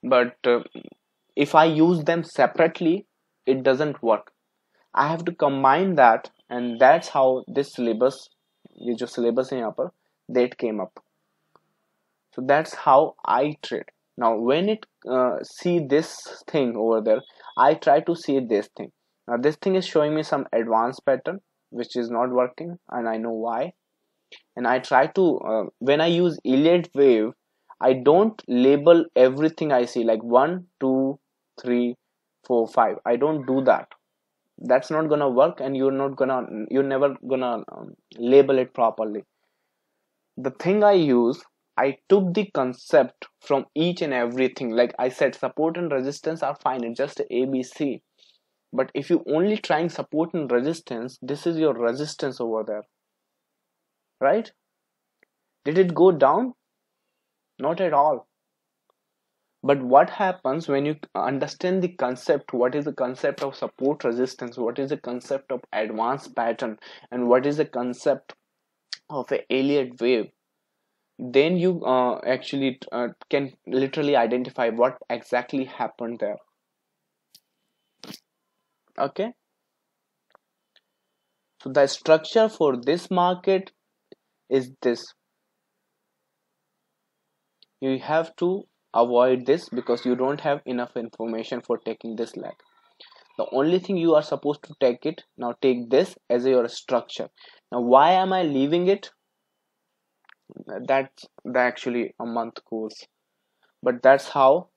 Speaker 2: But if I use them separately, it doesn't work. I have to combine that, and that's how this syllabus, ये जो syllabus है यहाँ पर, that came up. So that's how I trade. Now when it see this thing over there, I try to see this thing. Now this thing is showing me some advanced pattern which is not working, and I know why. And I try to when I use Elliott wave, I don't label everything I see like 1 2 3 4 5. I don't do that. That's not gonna work, and you're never gonna label it properly. The thing I use, I took the concept from each and everything. Like I said, support and resistance are fine, it's just ABC. But if you only trying support and resistance, this is your resistance over there, right? Did it go down? Not at all. But what happens when you understand the concept? What is the concept of support resistance? What is the concept of advanced pattern? And what is the concept of a Elliott wave? Then you actually can literally identify what exactly happened there. Okay, so the structure for this market is this. You have to avoid this because you don't have enough information for taking this leg. The only thing you are supposed to take it now, take this as your structure. Now why am I leaving it? That's the actually a month course, but that's how,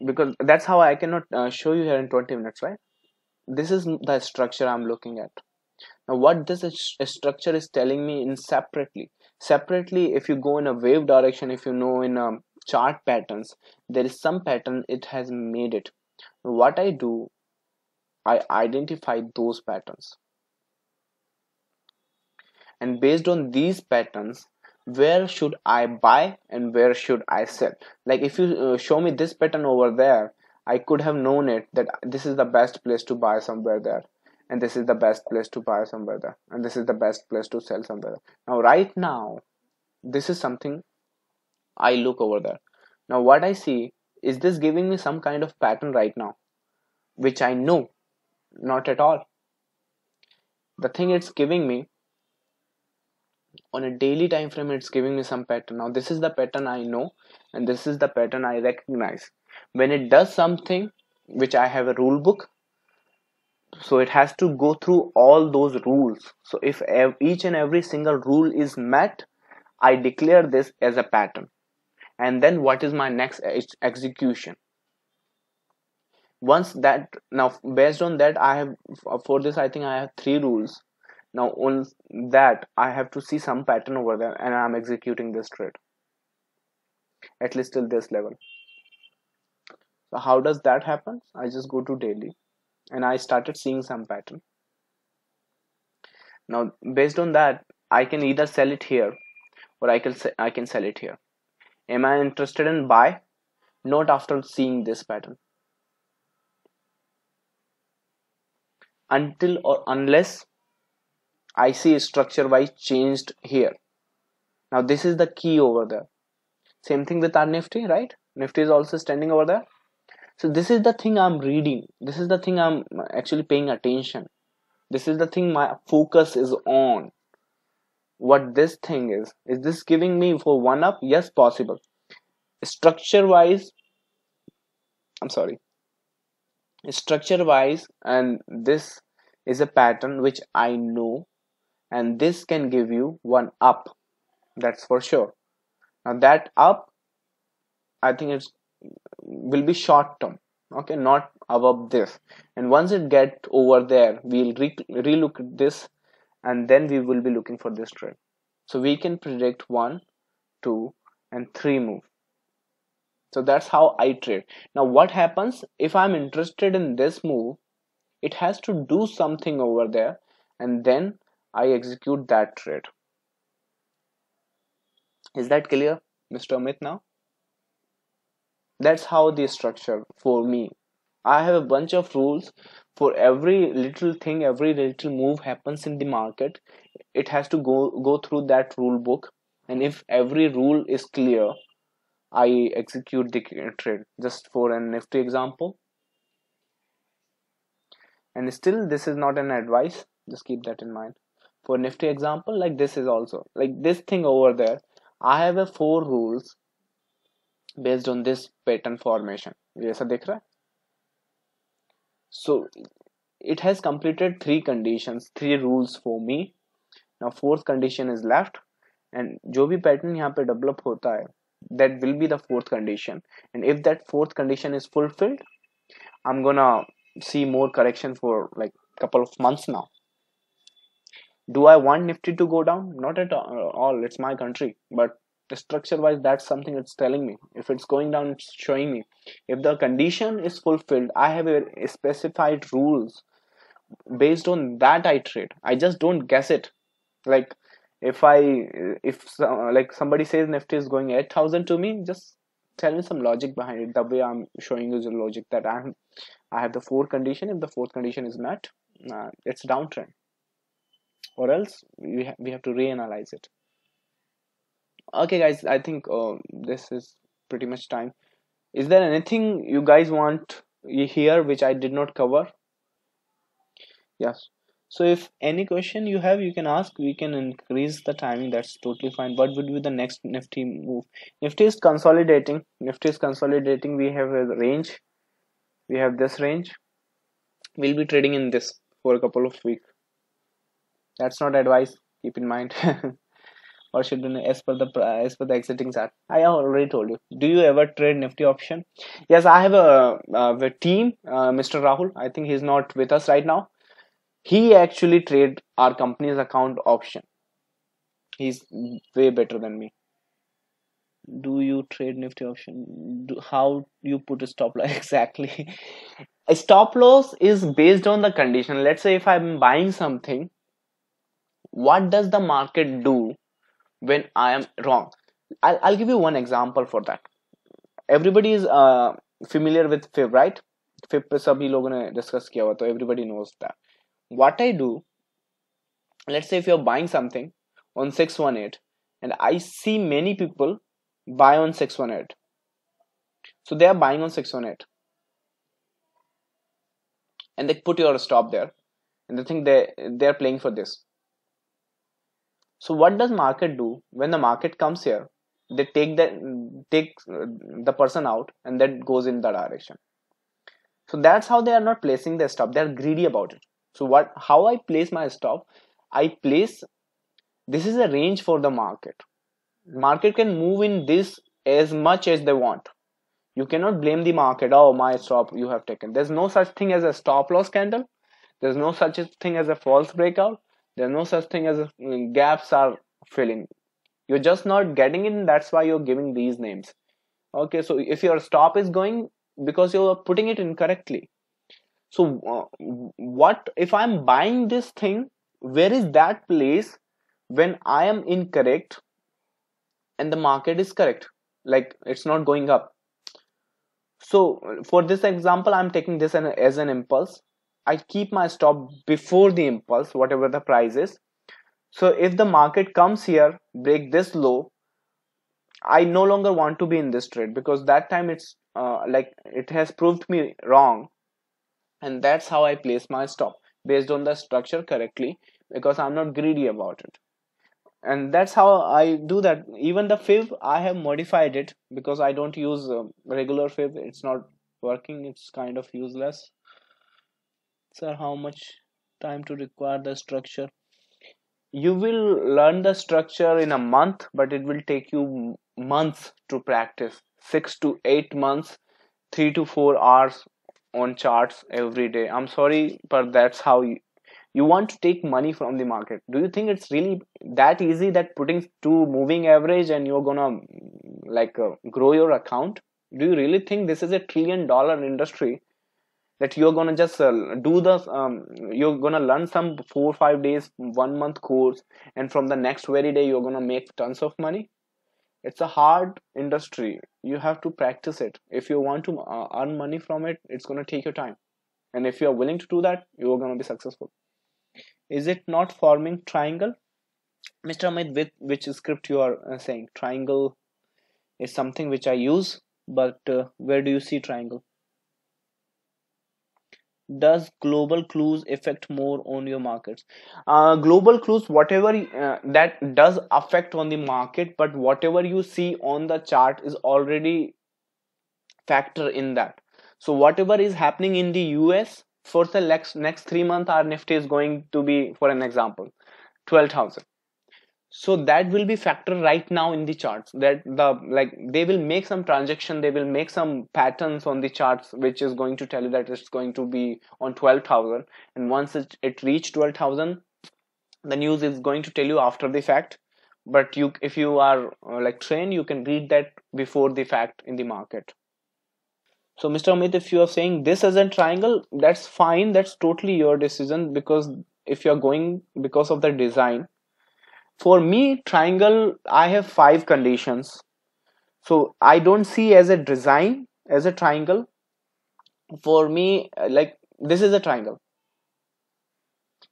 Speaker 2: because that's how I cannot show you here in 20 minutes, right? This is the structure I'm looking at. Now what this structure is telling me in separately, if you go in a wave direction, if you know in chart patterns, there is some pattern it has made it. What I do, I identify those patterns, and based on these patterns, where should I buy and where should I sell. Like if you show me this pattern over there, I could have known it that this is the best place to buy somewhere there, and this is the best place to buy somewhere there, and this is the best place to sell somewhere there. Now right now, this is something I look over there. Now what I see, is this giving me some kind of pattern right now which I know? Not at all. The thing it's giving me, On a daily time frame, it's giving me some pattern. Now this is the pattern I know, and this is the pattern I recognize. When it does something which I have a rule book, so it has to go through all those rules. So if each and every single rule is met, I declare this as a pattern. And then what is my next execution? Once that, now based on that, I have, for this I think I have three rules. Now on that I have to see some pattern over there, and I'm executing this trade, at least till this level. So how does that happen? I just go to daily and I started seeing some pattern. Now based on that, I can either sell it here, or I can sell it here. Am I interested in buy? Not after seeing this pattern, until or unless I see structure wise changed here. Now this is the key over there. Same thing with our Nifty, right? Nifty is also standing over there. So this is the thing I'm reading. This is the thing I'm actually paying attention. This is the thing my focus is on. What this thing is this giving me for one up? Yes, possible. Structure wise, I'm sorry, structure wise, and this is a pattern which I know, and this can give you one up, that's for sure. Now that up, I think it's will be short term, okay, not above this. And once it get over there, we'll relook at this, and then we will be looking for this trend. So we can predict 1, 2 and 3 move. So that's how I trade. Now what happens if I'm interested in this move? It has to do something over there, and then I execute that trade. Is that clear, Mr. Amit? Now that's how the structure for me. I have a bunch of rules for every little thing, every little move happens in the market. It has to go through that rule book, and if every rule is clear, I execute the trade. Just for an Nifty example, and still this is not an advice, just keep that in mind. For Nifty example, like this is also like this thing over there, I have a 4 rules based on this pattern formation. ये ऐसा दिख रहा है? So it has completed 3 conditions, 3 rules for me. Now 4th condition is left, and जो भी pattern यहाँ पे develop होता है, that will be the 4th condition. And if that 4th condition is fulfilled, I'm gonna see more correction for like couple of months now. Do I want Nifty to go down? Not at all. It's my country, but structure wise, that's something it's telling me. If it's going down, it's showing me. If the condition is fulfilled, I have a specified rules. Based on that I trade. I just don't guess it. Like if like somebody says Nifty is going 8,000 to me, just tell me some logic behind it. The way I'm showing you the logic that I have the 4th condition. If the 4th condition is met, it's downtrend, or else we have to reanalyze it. Okay guys, I think this is pretty much time. Is there anything you guys want here which I did not cover? Yes. So if any question you have, you can ask. We can increase the timing. That's totally fine. What would be the next Nifty move? Nifty is consolidating. Nifty is consolidating. We have a range. We have this range. We'll be trading in this for a couple of weeks. That's not advice. Keep in mind. Or should be as per the exiting chart. I already told you. Do you ever trade Nifty option? Yes, I have a team, Mr. Rahul. I think he's not with us right now. He actually trade our company's account option. He's way better than me. Do you trade Nifty option? How you put a stop loss? Exactly. A stop loss is based on the condition. Let's say if I'm buying something, what does the market do when I am wrong? I'll give you one example for that. Everybody is familiar with FIB, right? FIB पे सभी लोगों ने discuss किया हुआ, तो everybody knows that. What I do, let's say if you're buying something on 618, and I see many people buy on 618, so they are buying on 618, and they put your stop there, and they think they're playing for this. So what does market do when the market comes here? They take the person out, and that goes in the direction. So that's how they are not placing their stop. They are greedy about it. So what? How I place my stop? I place, this is a range for the market. Market can move in this as much as they want. You cannot blame the market. Oh, my stop you have taken. There's no such thing as a stop loss candle. There's no such a thing as a false breakout. There's no such thing as gaps are filling. You're just not getting it, and that's why you're giving these names. Okay, so if your stop is going, because you're putting it incorrectly. So what if I'm buying this thing? Where is that place when I am incorrect and the market is correct? Like, it's not going up. So for this example, I'm taking this as an impulse. I keep my stop before the impulse, whatever the price is. So if the market comes here, break this low, I no longer want to be in this trade, because that time it's like it has proved me wrong. And that's how I place my stop, based on the structure correctly, because I'm not greedy about it. And that's how I do that. Even the fib, I have modified it, because I don't use regular fib. It's not working, it's kind of useless. Sir, how much time to require the structure? You will learn the structure in a month, but it will take you months to practice. 6 to 8 months, 3 to 4 hours on charts every day. I'm sorry, but that's how you want to take money from the market. Do you think it's really that easy, that putting two moving average and you're gonna grow your account? Do you really think this is a $1 trillion industry, that you're gonna just do the you're gonna learn some 4 or 5 days 1 month course, and from the next very day you're gonna make tons of money? It's a hard industry. You have to practice it. If you want to earn money from it, it's gonna take your time. And if you're willing to do that, you're gonna be successful. Is it not forming triangle? Mr. Amit, with which script you are saying? Triangle is something which I use, but where do you see triangle? Does global clues affect more on your markets? Global clues, whatever that does affect on the market, but whatever you see on the chart is already factor in that. So whatever is happening in the US for the next 3 months, our Nifty is going to be, for an example, 12,000. So that will be factor right now in the charts, that they will make some transaction, they will make some patterns on the charts, which is going to tell you that it's going to be on 12,000. And once it reach 12,000, the news is going to tell you after the fact. But you, if you are trained, you can read that before the fact in the market. So Mr. Amit, if you are saying this as a triangle, that's fine, that's totally your decision, because if you're going because of the design. For me, triangle, I have 5 conditions. So I don't see as a design as a triangle. For me, this is a triangle,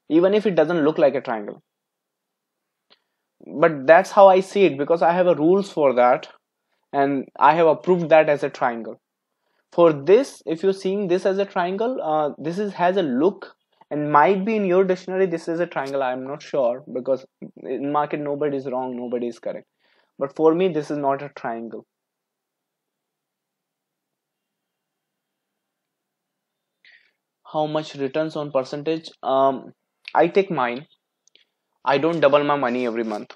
Speaker 2: even if it doesn't look like a triangle. But that's how I see it, because I have a rules for that, and I have approved that as a triangle. For this, if you're seeing this as a triangle, this has a look, and might be in your dictionary this is a triangle. I'm not sure, because in market nobody is wrong, nobody is correct. But for me, this is not a triangle. How much returns on percentage? I take mine. I don't double my money every month.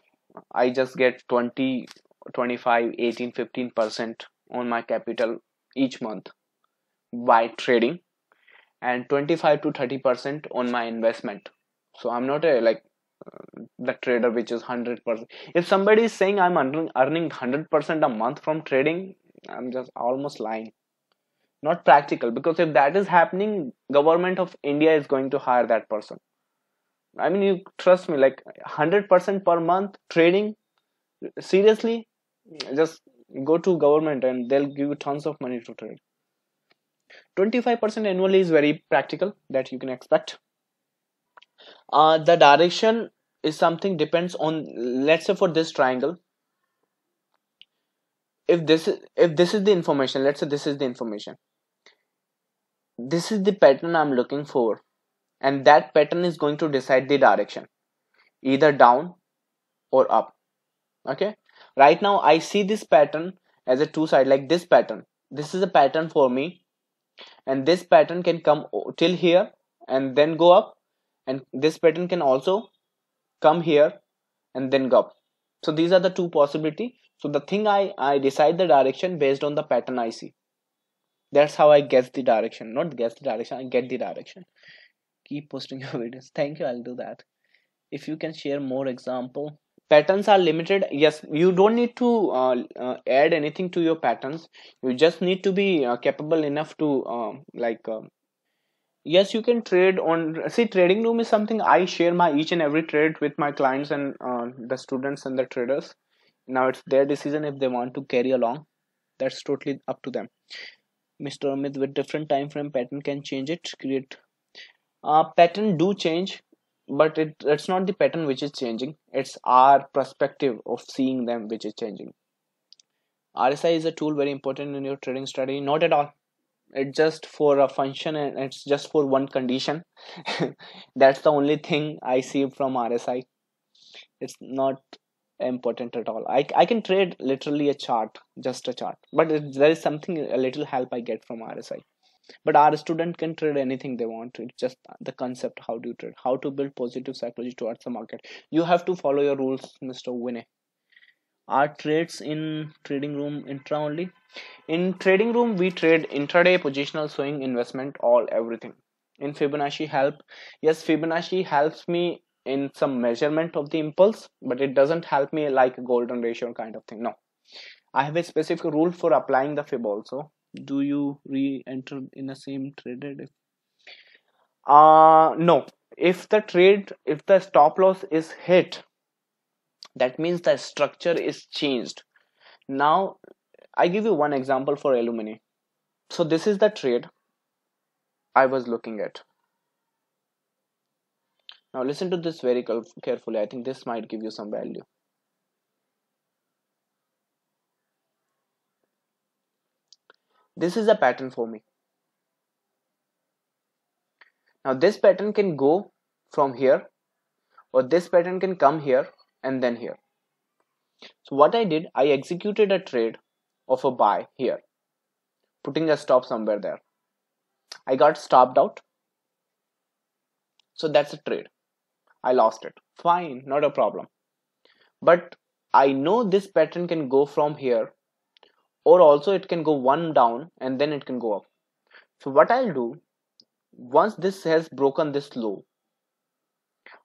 Speaker 2: I just get 20, 25, 18, 15% on my capital each month by trading, and 25 to 30% on my investment. So I'm not a the trader which is 100%. If somebody is saying I'm earning 100% a month from trading, I'm just almost lying. Not practical, because if that is happening, government of India is going to hire that person. I mean, you trust me, 100% per month trading, seriously, just go to government and they'll give you tons of money to trade. 25% annually is very practical, that you can expect. The direction is something depends on, let's say for this triangle, if this is the information, let's say this is the information, this is the pattern I'm looking for, and that pattern is going to decide the direction, either down, or up. Okay, right now I see this pattern as a two side, like this pattern. This is a pattern for me, and this pattern can come till here and then go up, and this pattern can also come here and then go up. So these are the two possibility. So the thing, I decide the direction based on the pattern I see. That's how I guess the direction, not guess the direction, I get the direction. Keep posting your videos. Thank you, I'll do that. If you can share more example. Patterns are limited. Yes, you don't need to add anything to your patterns. You just need to be capable enough to yes, you can trade on. See, trading room is something I share my each and every trade with my clients and the students and the traders. Now it's their decision if they want to carry along. That's totally up to them. Mr. Amit, with different time frame, pattern can change it, create pattern do change, but it's not the pattern which is changing, it's our perspective of seeing them which is changing. RSI is a tool very important in your trading strategy? Not at all. It's just for a function and it's just for one condition. That's the only thing I see from RSI. It's not important at all. I can trade literally a chart, just a chart, but there is something, a little help I get from RSI. But our student can trade anything they want. It's just the concept, how do you trade, how to build positive psychology towards the market. You have to follow your rules, Mr. Winnie. Are trades in trading room intra only? In trading room we trade intraday, positional, swing, investment, all, everything. In Fibonacci help, yes, Fibonacci helps me in some measurement of the impulse, but it doesn't help me like a golden ratio kind of thing. No, I have a specific rule for applying the fib also. Do you re-enter in the same traded? No. If the stop loss is hit, that means the structure is changed. Now, I give you one example for alumini. So this is the trade I was looking at. Now listen to this very carefully. I think this might give you some value. This is a pattern for me. Now this pattern can go from here, or this pattern can come here and then here. So what I did, I executed a trade of a buy here, putting a stop somewhere there. I got stopped out. So that's a trade. I lost it. Fine, not a problem. But I know this pattern can go from here, or also it can go one down and then it can go up. So what I'll do, once this has broken this low,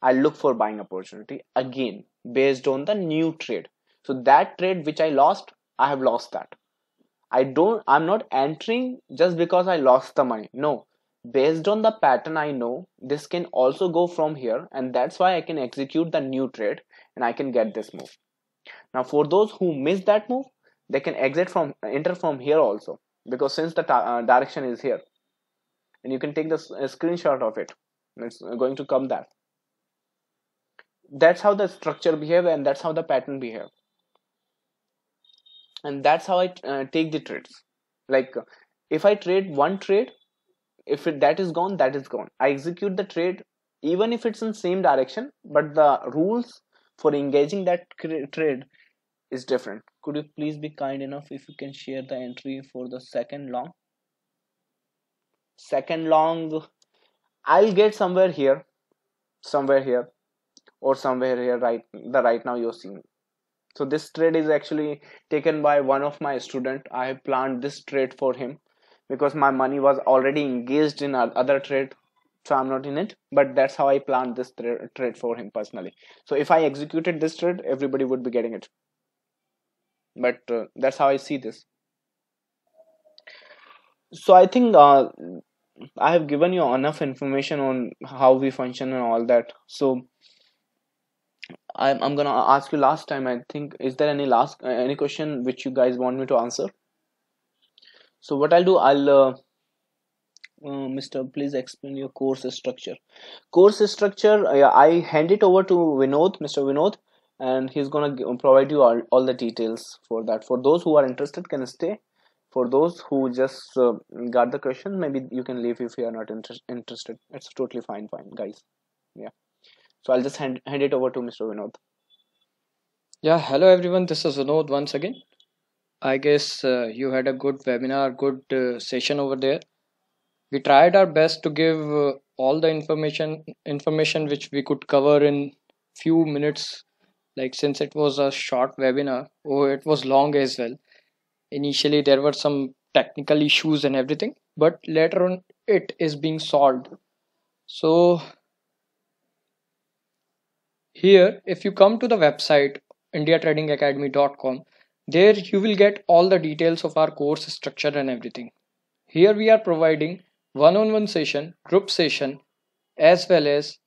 Speaker 2: I'll look for buying opportunity again based on the new trade. So that trade which I lost, I have lost that. I'm not entering just because I lost the money. No, based on the pattern I know this can also go from here, and that's why I can execute the new trade and I can get this move. Now for those who miss that move, they can enter from here also, because since the direction is here, and you can take the screenshot of it. It's going to come that. That's how the structure behave, and that's how the pattern behave, and that's how I take the trades. Like if I trade one trade, if that is gone, that is gone. I execute the trade even if it's in same direction, but the rules for engaging that trade is different. Could you please be kind enough if you can share the entry for the second long? Second long, I'll get somewhere here, or somewhere here, right now you're seeing. So this trade is actually taken by one of my student. I have planned this trade for him because my money was already engaged in other trade, so I'm not in it. But that's how I planned this trade for him personally. So if I executed this trade, everybody would be getting it. But that's how I see this. So I think I have given you enough information on how we function and all that. So I'm gonna ask you last time. I think, is there any question which you guys want me to answer? So what I'll do, Mr. Please explain your course structure. Course structure, I hand it over to Vinod, Mr. Vinod, and he's gonna provide you all the details for that. For those who are interested, can stay. For those who just got the question, maybe you can leave if you are not interested. It's totally fine, guys. Yeah. So I'll just hand it over to Mr. Vinod.
Speaker 1: Yeah, hello everyone. This is Vinod once again. I guess you had a good webinar, good session over there. We tried our best to give all the information which we could cover in few minutes. Like since it was a short webinar, oh, it was long as well. Initially, there were some technical issues and everything, but later on, it is being solved. So here, if you come to the website indiatradingacademy.com, there you will get all the details of our course structure and everything. Here we are providing one-on-one session, group session, as well as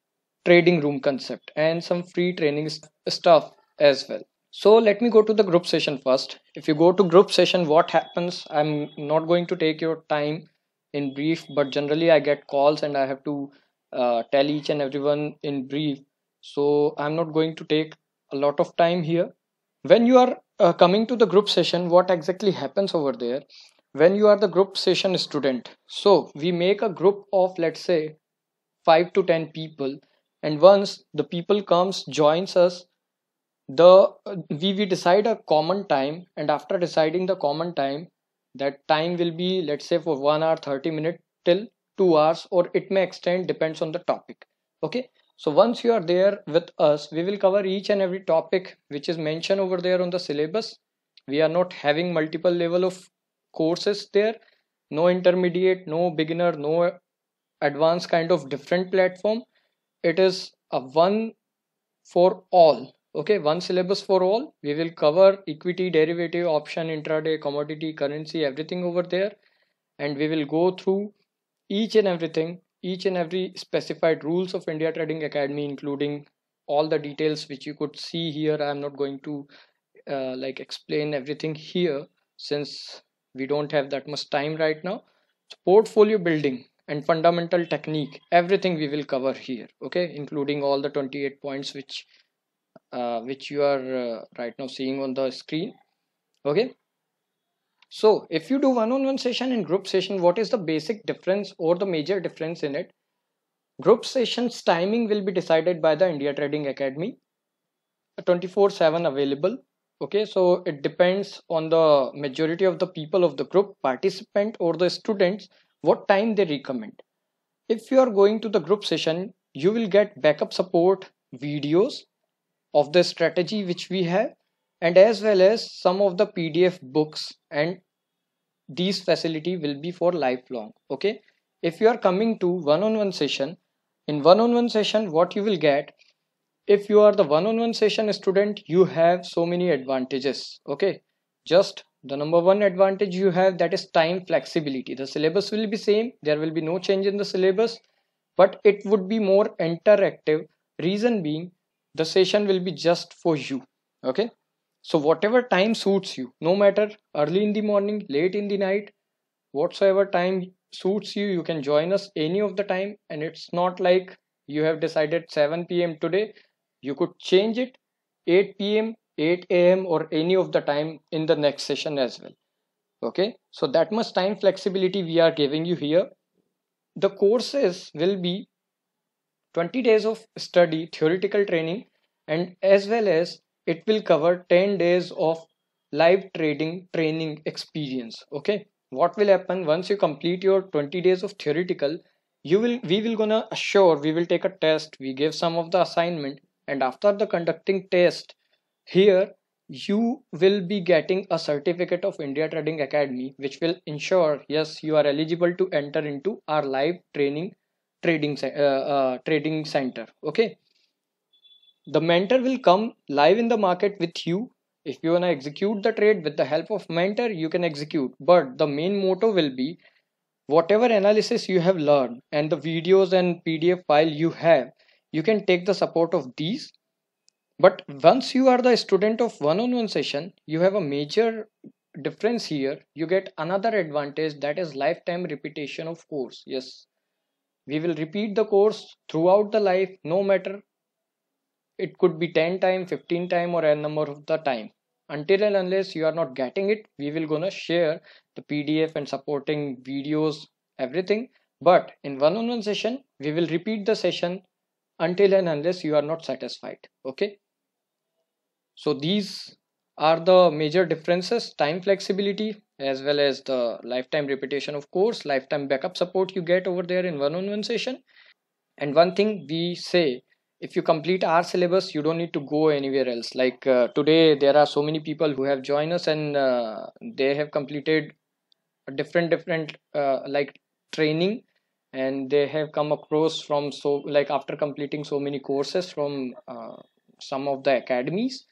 Speaker 1: trading room concept and some free training stuff as well. So let me go to the group session first. If you go to group session, what happens? I'm not going to take your time in brief, but generally I get calls and I have to tell each and everyone in brief. So I'm not going to take a lot of time here. When you are coming to the group session, what exactly happens over there? When you are the group session student, so we make a group of, let's say, 5 to 10 people, and once the people comes joins us, the we decide a common time, and after deciding the common time, that time will be, let's say, for 1 hour 30 minutes till 2 hours, or it may extend, depends on the topic. Okay, so once you are there with us, we will cover each and every topic which is mentioned over there on the syllabus. We are not having multiple level of courses there. No intermediate, no beginner, no advanced kind of different platform. It is a one for all. Okay, one syllabus for all. We will cover equity, derivative, option, intraday, commodity, currency, everything over there, and we will go through each and everything, each and every specified rules of India Trading Academy, including all the details which you could see here. I am not going to like explain everything here since we don't have that much time right now. So portfolio building and fundamental technique, everything we will cover here. Okay, including all the 28 points which you are right now seeing on the screen. Okay, so if you do one-on-one session and group session, what is the basic difference or the major difference in it? Group sessions timing will be decided by the India Trading Academy, 24/7 available. Okay, so it depends on the majority of the people of the group participant or the students, what time they recommend. If you are going to the group session, you will get backup support videos of the strategy which we have, and as well as some of the PDF books, and these facility will be for lifelong. Okay, if you are coming to one-on-one session, in one-on-one session what you will get, if you are the one-on-one session student, you have so many advantages. Okay, just the number one advantage you have, that is time flexibility. The syllabus will be same, there will be no change in the syllabus, but it would be more interactive. Reason being, the session will be just for you. Okay, so whatever time suits you, no matter early in the morning, late in the night, whatsoever time suits you, you can join us any of the time. And it's not like you have decided 7 p.m. today, you could change it 8 p.m., 8 a.m., or any of the time in the next session as well. Okay, so that much time flexibility we are giving you here. The courses will be 20 days of study theoretical training, and as well as it will cover 10 days of live trading training experience. Okay, what will happen once you complete your 20 days of theoretical, we will gonna assure, we will take a test, we give some of the assignment, and after the conducting test here, you will be getting a certificate of India Trading Academy, which will ensure yes, you are eligible to enter into our live training trading center. Okay, the mentor will come live in the market with you. If you want to execute the trade with the help of mentor, you can execute, but the main motto will be whatever analysis you have learned and the videos and PDF file you have, you can take the support of these. But once you are the student of one-on-one session, you have a major difference here. You get another advantage, that is lifetime repetition of course. Yes, we will repeat the course throughout the life, no matter it could be 10 time, 15 time, or a number of the time. Until and unless you are not getting it, we will gonna share the PDF and supporting videos, everything. But in one-on-one session, we will repeat the session until and unless you are not satisfied. Okay, So these are the major differences: time flexibility as well as the lifetime repetition, of course, lifetime backup support you get over there in one-on-one session. And one thing we say, if you complete our syllabus, you don't need to go anywhere else. Like today there are so many people who have joined us, and they have completed a different like training, and they have come across from, so like after completing so many courses from some of the academies.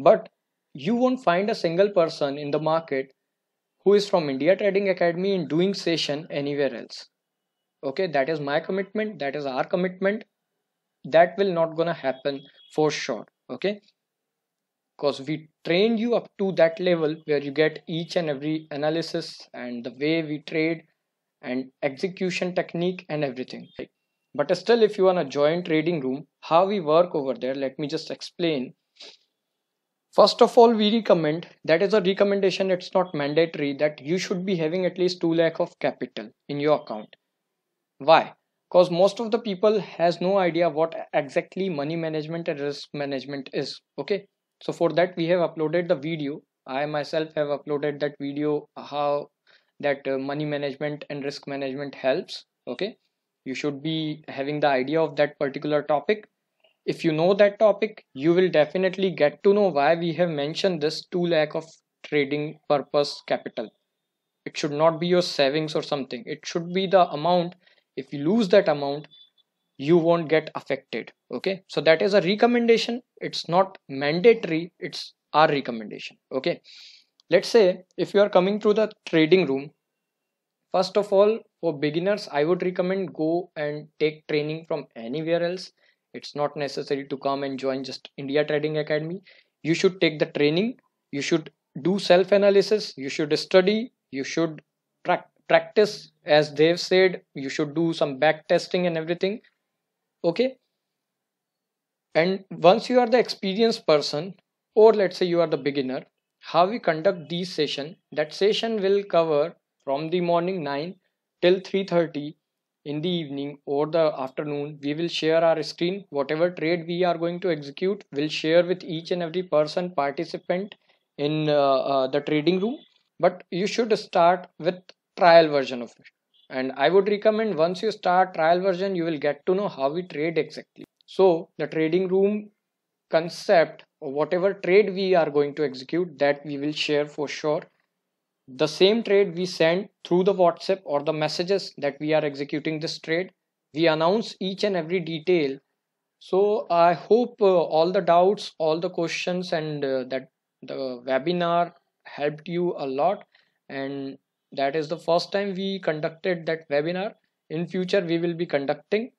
Speaker 1: But you won't find a single person in the market who is from India Trading Academy and doing session anywhere else. Okay, that is my commitment, that is our commitment. That will not gonna happen for sure. Okay, because we trained you up to that level where you get each and every analysis and the way we trade and execution technique and everything. But still, if you want to join trading room, how we work over there, let me just explain. First of all, we recommend, that is a recommendation, it's not mandatory, that you should be having at least 2 lakh of capital in your account. Why? Because most of the people has no idea what exactly money management and risk management is. Okay, so for that we have uploaded the video. I myself have uploaded that video, how that money management and risk management helps. Okay, you should be having the idea of that particular topic. If you know that topic, you will definitely get to know why we have mentioned this 2 lakh of trading purpose capital. It should not be your savings or something, it should be the amount. If you lose that amount, you won't get affected. Okay, so that is a recommendation, it's not mandatory, it's our recommendation. Okay, let's say if you are coming through the trading room, first of all, for beginners, I would recommend go and take training from anywhere else. It's not necessary to come and join just India Trading Academy. You should take the training, you should do self analysis, you should study, you should practice, as they've said, you should do some back testing and everything. Okay, and once you are the experienced person, or let's say you are the beginner, how we conduct these session, that session will cover from the morning 9 till 3:30. In the evening or the afternoon, we will share our screen, whatever trade we are going to execute, we'll share with each and every person participant in the trading room. But you should start with trial version of it, and I would recommend, once you start trial version, you will get to know how we trade exactly. So the trading room concept, or whatever trade we are going to execute, that we will share for sure. The same trade we send through the WhatsApp or the messages that we are executing this trade, we announce each and every detail. So I hope all the doubts, all the questions, and that the webinar helped you a lot. And that is the first time we conducted that webinar. In future, we will be conducting.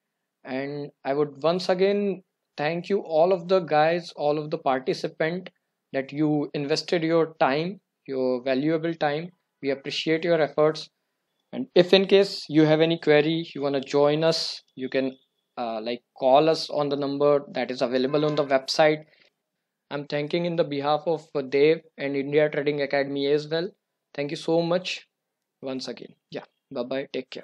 Speaker 1: And I would once again thank you, all of the guys, all of the participant, that you invested your time, your valuable time. We appreciate your efforts. And if in case you have any query, you want to join us, you can like call us on the number that is available on the website. I'm thanking in the behalf of Dev and India Trading Academy as well. Thank you so much once again. Yeah, bye bye. Take care.